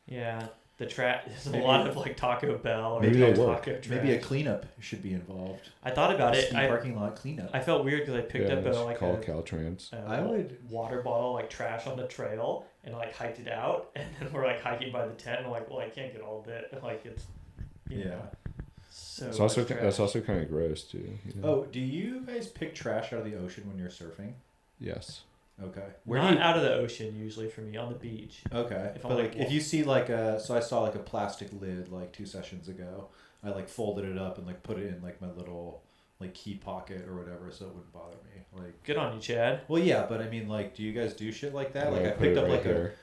Yeah. There's Maybe- a lot of like Taco Bell or Maybe they Taco work. trash. Maybe a cleanup should be involved. I thought about it. Ski I parking lot cleanup. I felt weird because I picked up just a like call a Caltrans. I would- water bottle like trash on the trail and like hiked it out, and then we're like hiking by the tent and like, well, I can't get all of it. Like it's you Yeah. know, so It's also much trash. that's also kind of gross too. You know? Oh, do you guys pick trash out of the ocean when you're surfing? Yes. Okay. not out of the ocean usually for me, on the beach. Okay. If But I'm, like, like, if you see like so I saw like a plastic lid like 2 sessions ago. I like folded it up and like put it in like my little like key pocket or whatever, so it wouldn't bother me. Like, Good on you, Chad. well, yeah, but I mean, like, do you guys do shit like that? Like, I I put picked it up right like there.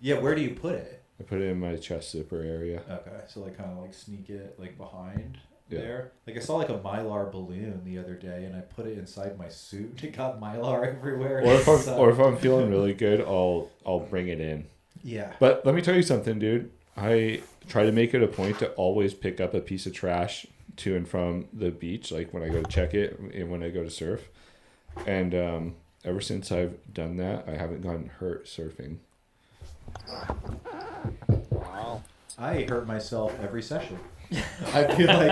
yeah. Where do you put it? I put it in my chest zipper area. Okay, so like kind of like sneak it like behind. Yeah. there. Like I saw like a Mylar balloon the other day, and I put it inside my suit. It got Mylar everywhere. Or if I'm feeling really good, I'll bring it in. Yeah. But let me tell you something, dude. I try to make it a point to always pick up a piece of trash to and from the beach, like when I go to check it and when I go to surf. And ever since I've done that, I haven't gotten hurt surfing. Wow. I hurt myself every session. I feel like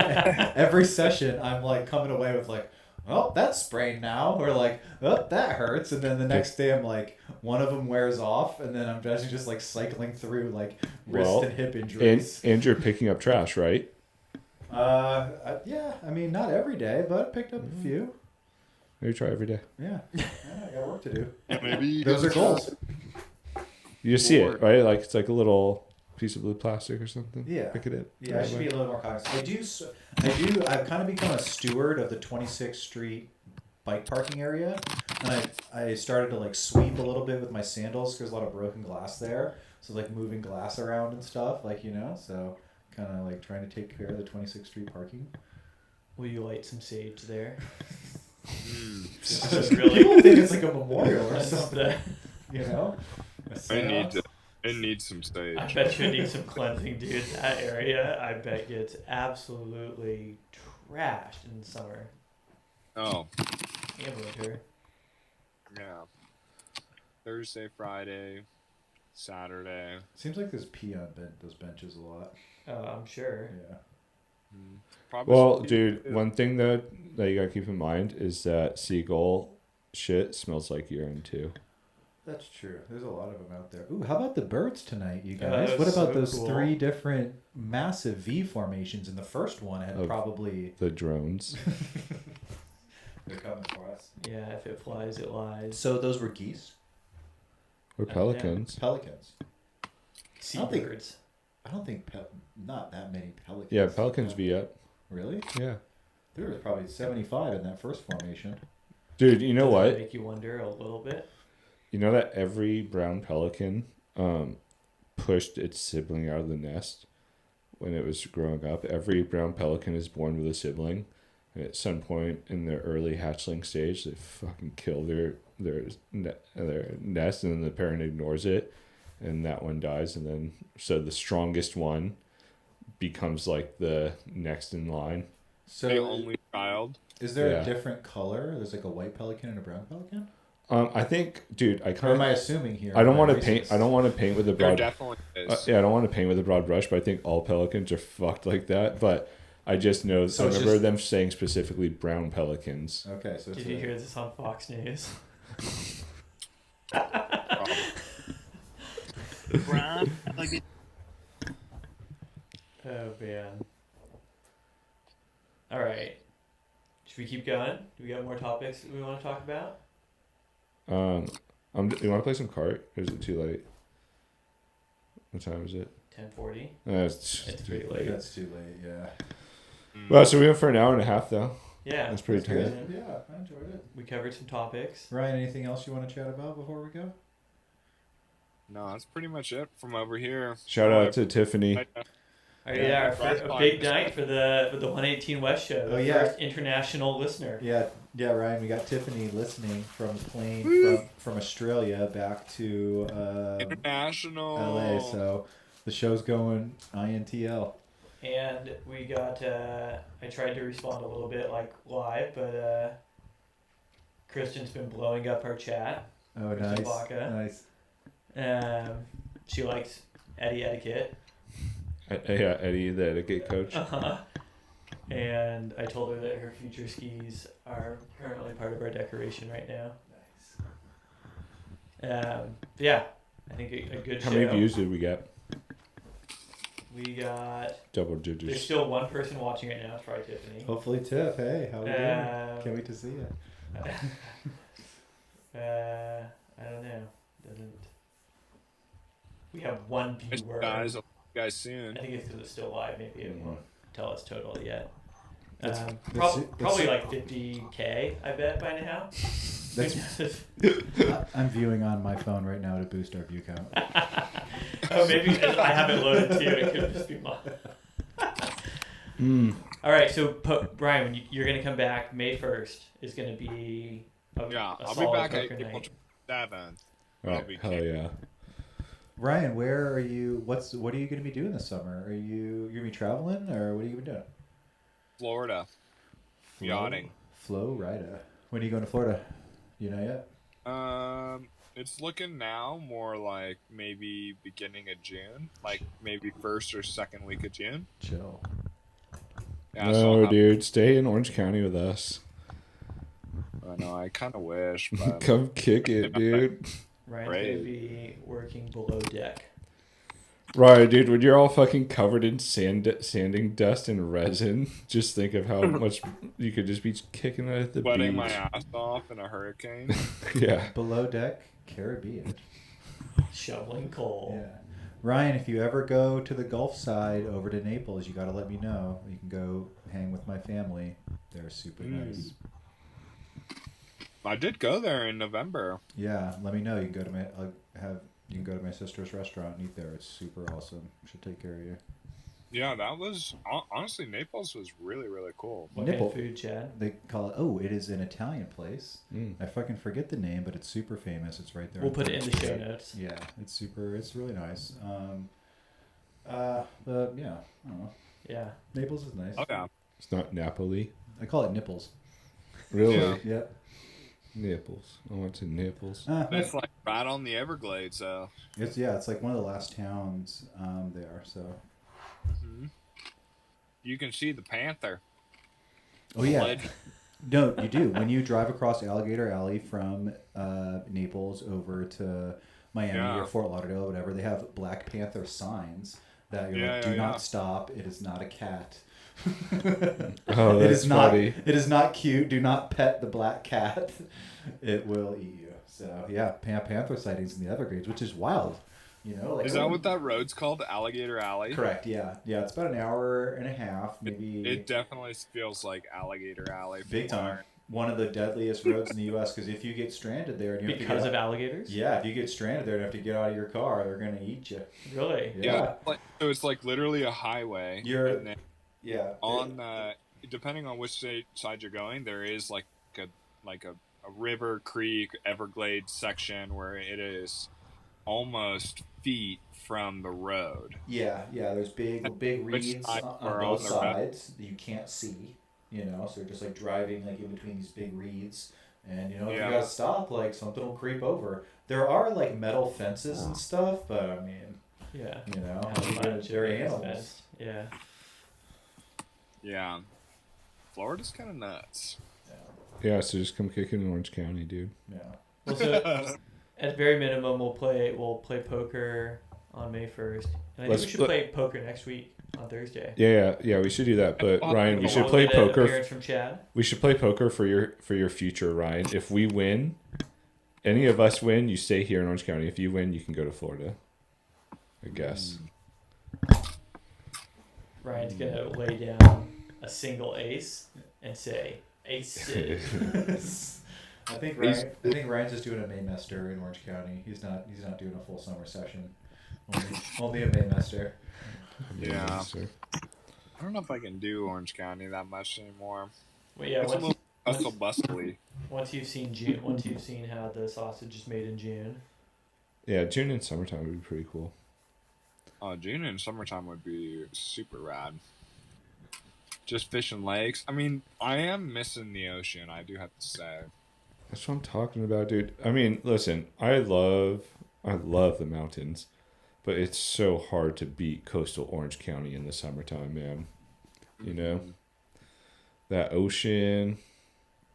every session I'm like coming away with like, oh, that's sprained now, or like, oh, that hurts, and then the next day I'm like, one of them wears off, and then I'm just like cycling through like wrist and hip injuries. And you're picking up trash, right? Yeah, I mean not every day, but I picked up a few. Maybe try every day. Yeah, I got work to do. Maybe Those are goals. You just see it, right? Like it's like a little piece of blue plastic or something. Yeah. Pick it up. Yeah, I should be a little more cognizant. I've kind of become a steward of the 26th Street bike parking area, and I started to like sweep a little bit with my sandals. There's a lot of broken glass there, so like moving glass around and stuff, like so kind of like trying to take care of the 26th Street parking. Will you light some sage there? Just Just People really. think it's like a memorial or That's something, the- It needs some stage. I bet you need some cleansing, dude. That area, I bet gets absolutely trashed in the summer Oh, and winter. yeah. Thursday, Friday, Saturday. Seems like there's pee on those benches a lot. Oh, I'm sure. Yeah. Probably Well, some- dude, one thing that you gotta keep in mind is that seagull shit smells like urine too. That's true. There's a lot of them out there. Ooh, how about the birds tonight, you Yeah, guys? that What was about so those cool. 3 different massive V formations? And the first one had Of- probably... The drones. They're coming for us. Yeah, if it flies, it lies. So those were geese? Or pelicans. Pelicans. don't think- Seabirds. I don't think... not that many pelicans. Yeah, pelicans V up. Really? Yeah. There was probably 75 in that first formation. Dude, you know Does what? that make you wonder a little bit? You know that every brown pelican pushed its sibling out of the nest when it was growing up. Every brown pelican is born with a sibling. And at some point in their early hatchling stage, they fucking kill their nest, and then the parent ignores it, and that one dies. And then so the strongest one becomes like the next in line. So the only child. is there Yeah. a different color? There's like a white pelican and a brown pelican? I think, dude, I Or kind am I of. assuming here? I don't Am want to paint. racist? I don't want to paint with a There broad. definitely is. Yeah, I don't want to paint with a broad brush, but I think all pelicans are fucked like that. But I just know. So I it's remember just- them saying specifically brown pelicans. Okay, so it's Did you hear this on Fox News? Brown pelican. Oh man. All right. Should we keep going? Do we got more topics that we want to talk about? You want to play some cart? Or is it too late? What time is it? 10:40. It's It's too pretty late. That's too late, yeah. Well, so we went for an hour and a half though. Yeah. That's pretty That's tight. good. Yeah, I enjoyed it. We covered some topics. Ryan, anything else you want to chat about before we go? No, that's pretty much it from over here. Shout out to Tiffany. Oh, yeah, our Cross a podcast. big night for the 118 West show. The Oh, yeah. first international listener. Yeah, Ryan, we got Tiffany listening from a plane from Australia back to International. LA. So the show's going INTL. And we got, I tried to respond a little bit like live, but Kristen's been blowing up our chat. Oh, Kristen nice. Baca. Nice. She likes Eddie etiquette. Yeah, Eddie, the etiquette coach. Uh-huh. And I told her that her future skis are currently part of our decoration right now. Yeah, I think a good How show. many views did we get? We got. Double There's digits. still one person watching right now. It's probably Tiffany. Hopefully, Tiff. Hey, how we doing? Um, Can't wait to see it. I don't know. Doesn't. We have one Thanks, viewer. guys. I'll see you guys soon. I think it's because it's still live. Maybe it Mhm. won't tell us total yet. Let's Probably like 50K, I bet, by now. I'm viewing on my phone right now to boost our view count. Oh, maybe I have it loaded too. It could just be mine. All right, so Brian, when you're gonna come back, May 1st is gonna be Yeah, a I'll be solid back at poker April night. 27th. All I'll right, be hell yeah. Ryan, where are you? What are you going to be doing this summer? Are you going to be traveling, or what are you going to be doing? Florida yachting. Florida. When are you going to Florida? You know yet? It's looking now more like maybe beginning of June, like maybe first or second week of June. Chill. Yeah, so I'll No, have. dude, stay in Orange County with us. I know, I kind of wish, but Come kick it, dude. Ryan's gonna Great. be working below deck. Right, dude, when you're all fucking covered in sanding dust and resin, just think of how much you could just be kicking it at the sweating beach. my ass off in a hurricane. Yeah. Below deck, Caribbean. Shoveling coal. Yeah. Ryan, if you ever go to the Gulf side over to Naples, you got to let me know. You can go hang with my family. They're super nice. I did go there in November. Yeah, let me know. You can go to my you can go to my sister's restaurant and eat there. It's super awesome. Should take care of you. Yeah, that was honestly Naples was really really cool. What Nipple. kind of food, Chad? They call it. Oh, it is an Italian place. Mm. I fucking forget the name, but it's super famous. It's right there. We'll on put it in the show Facebook. notes. Yeah, it's super. It's really nice. But yeah, I don't know. Yeah. Naples is nice. Oh yeah, It's not Napoli. I call it nipples. Really? Yeah. Yep. Naples. I went to Naples. it's like right on the Everglades. So It's like one of the last towns there. So. you can see the panther. Oh yeah. Ledge. No, you do. When you drive across Alligator Alley from Naples over to Miami Yeah. or Fort Lauderdale, whatever, they have Black Panther signs that you're Yeah, like, yeah, do yeah. not stop. It is not a cat. Oh, It that's is not. funny. It is not cute. Do not pet the black cat. It will eat you. So yeah, Panther sightings in the Everglades, which is wild. You know, like Is that what that road's called? Alligator Alley? Correct. Yeah, yeah. It's about an hour and a half, maybe. It definitely feels like Alligator Alley. Big time. One of the deadliest roads in the U.S. Because if you get stranded there, and you have to Because get of alligators? yeah, if you get stranded there and have to get out of your car, they're gonna eat you. Really? Yeah. So it's like literally a highway. You're and then yeah. on depending on which side you're going, there is like a river, creek, Everglades section where it is almost feet from the road. Yeah, yeah. There's big Which reeds side on we're both on the road. sides that you can't see. You know, so you're just like driving like in between these big reeds, and you know if Yeah. you gotta stop, like something will creep over. There are like metal fences and stuff, but I mean, Yeah. you know, How much they're it is animals. fenced. Yeah. Yeah. Florida's kind of nuts. Yeah, so just come kick it in Orange County, dude. Yeah. Well, so at very minimum, we'll play poker on May 1st, and I think we should play poker next week on Thursday. Yeah, we should do that. But Ryan, we should Along play with an poker. appearance from Chad. We should play poker for your future, Ryan. If we win, any of us win, you stay here in Orange County. If you win, you can go to Florida. I guess. Ryan's gonna lay down a single ace and say ace. I think Ryan's just doing a Maymester in Orange County. He's not doing a full summer session. Only a Maymester. Yeah. Sir. I don't know if I can do Orange County that much anymore. Well, yeah. It's a little hustle bustly. Once you've seen June, once you've seen how the sausage is made in June. Yeah, June and summertime would be pretty cool. June and summertime would be super rad. Just fishing lakes. I mean, I am missing the ocean, I do have to say. That's what I'm talking about, dude. I mean, listen, I love the mountains, but it's so hard to beat coastal Orange County in the summertime, man. You know? That ocean,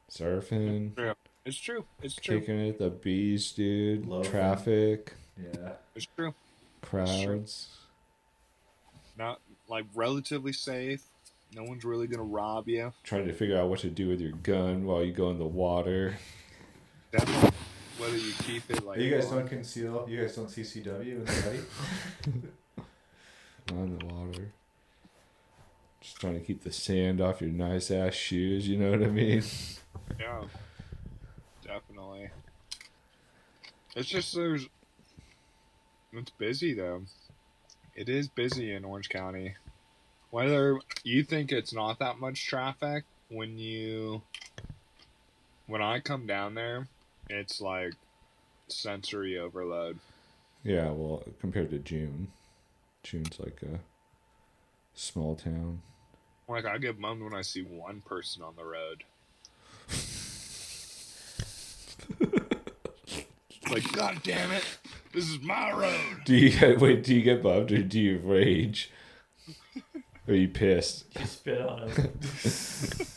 surfing, It's true. It's true. kicking it, the bees, dude, Loafing. traffic, Yeah. It's true. crowds. Not like relatively safe. No one's really gonna rob you. Trying to figure out what to do with your gun while you go in the water. Definitely. Whether you keep it like. You guys don't conceal. You guys don't CCW in the ready. Not in the water. Just trying to keep the sand off your nice ass shoes, you know what I mean? Yeah. Definitely. It's just there's. It's busy though. It is busy in Orange County. Whether you think it's not that much traffic when I come down there, it's like sensory overload. Yeah, well, compared to June's like a small town. Like I get bummed when I see one person on the road. Like, God damn it, this is my road. Do you get bummed or do you rage? Or are you pissed? You spit on him.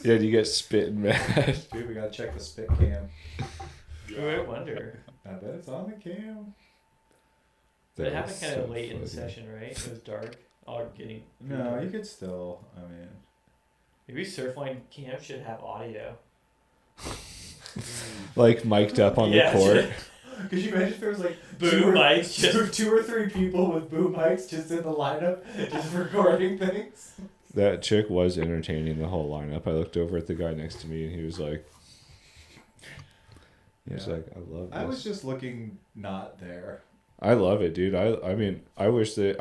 Yeah, do you get spit and mad? Dude, we gotta check the spit cam. I wonder. I bet it's on the cam. It happened was kind so of late in the funny. session, right? It was dark. All getting. No, you could still. I mean, Maybe Surfline Camp should have audio. Like mic'd up on Yeah, the court. could you imagine if there was like Boom mics, just two or three people with boom mics just in the lineup, just recording things? That chick was entertaining the whole lineup. I looked over at the guy next to me and he was like, I love this. I was just looking not there. I love it, dude. I mean, I wish there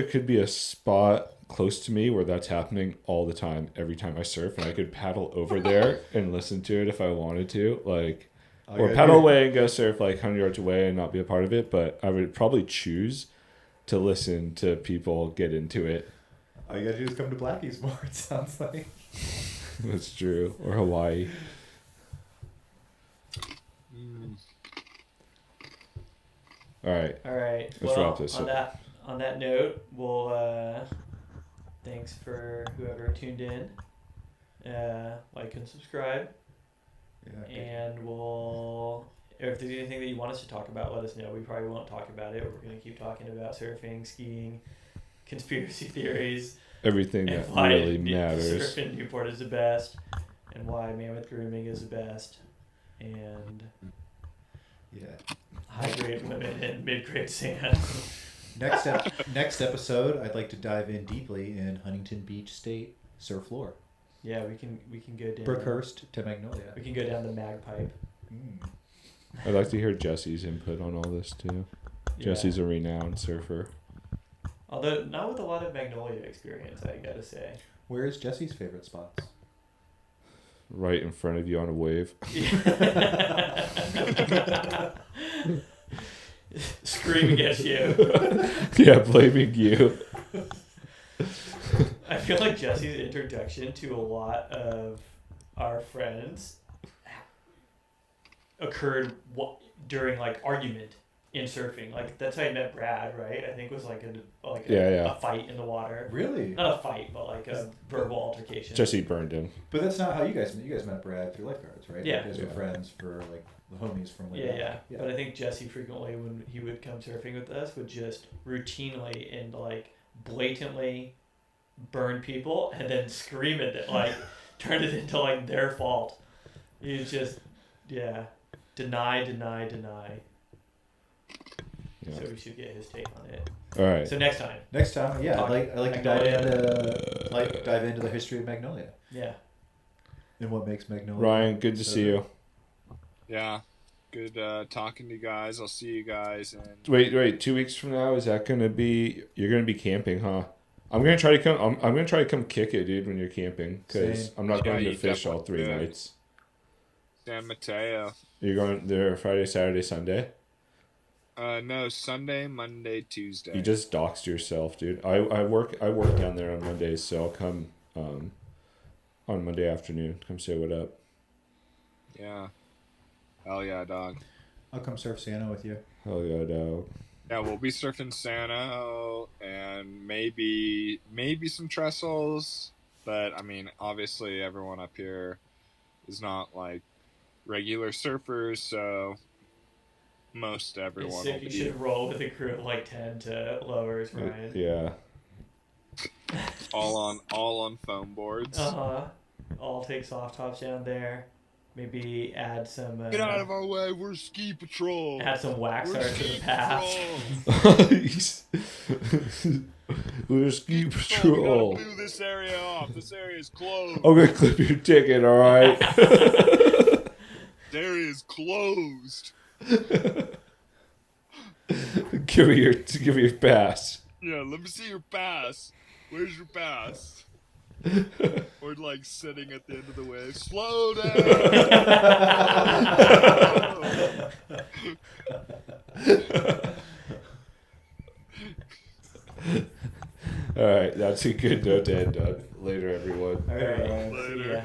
could be a spot close to me where that's happening all the time, every time I surf, and I could paddle over there and listen to it if I wanted to, like, or paddle away and go surf like 100 yards away and not be a part of it. But I would probably choose to listen to people get into it. All you gotta do is come to Blackie's more. It sounds like. That's true. Or Hawaii. All right. All right. Let's well, wrap this on up. On that note, we'll thanks for whoever tuned in. Like and subscribe, Yeah. and we'll. If there's anything that you want us to talk about, let us know. We probably won't talk about it. We're gonna keep talking about surfing, skiing, conspiracy theories, Everything and that why really matters. surf in Newport is the best, and why Mammoth Grooming is the best, and Yeah. high grade women and mid grade sand. Next episode, I'd like to dive in deeply in Huntington Beach State surf lore. Yeah, we can go down. Brookhurst to Magnolia. We can go down the Magpipe. Mm. I'd like to hear Jesse's input on all this too. Yeah. Jesse's a renowned surfer. Although not with a lot of Magnolia experience, I gotta say. Where is Jesse's favorite spots? Right in front of you on a wave. Screaming at you. Yeah, blaming you. I feel like Jesse's introduction to a lot of our friends occurred during like argument in surfing. Like that's how I met Brad, right? I think it was like a fight in the water. Really? Not a fight, but like a verbal altercation. Jesse burned him. But that's not how you guys met. You guys met Brad through lifeguards, right? Yeah. You guys were Yeah. friends for like the homies from like Yeah. But I think Jesse frequently, when he would come surfing with us, would just routinely and like blatantly burn people and then scream at it, like turn it into like their fault. He was just, deny. Yeah. So we should get his take on it. All right. So next time, Next time, yeah, I'd like to dive Magnolia. dive into the history of Magnolia yeah. and what makes Magnolia. Ryan, good to see you. Yeah, good talking to you guys. I'll see you guys. And Wait. 2 weeks from now, is that gonna be? You're gonna be camping, huh? I'm gonna try to come. I'm gonna try to come kick it, dude, when you're camping, because Same. I'm not going Yeah, to you fish all definitely 3 could. nights. San Mateo. You're going there Friday, Saturday, Sunday. No, Sunday, Monday, Tuesday. You just doxed yourself, dude. I work down there on Mondays, so I'll come on Monday afternoon. Come say what up. Yeah. Hell yeah, dog. I'll come surf Santa with you. Hell yeah, dog. Yeah, we'll be surfing Santa and maybe some trestles, but I mean, obviously everyone up here is not like regular surfers, so most everyone will You be. should roll with a crew of like 10 to lowers, Ryan. Yeah. all on foam boards. All take soft tops down there. Maybe add some. Get out of our way! We're ski patrol. Add some wax We're art to ski the path. patrol. We're ski We patrol. gotta move this area off. This area is closed. I'm gonna clip your ticket, all right? This area is closed. Give me your pass. Yeah, let me see your pass. Where's your pass? Or like sitting at the end of the wave. Slow down. All right, that's a good note to end on. Later, everyone. All right, All right. guys. See Later. ya.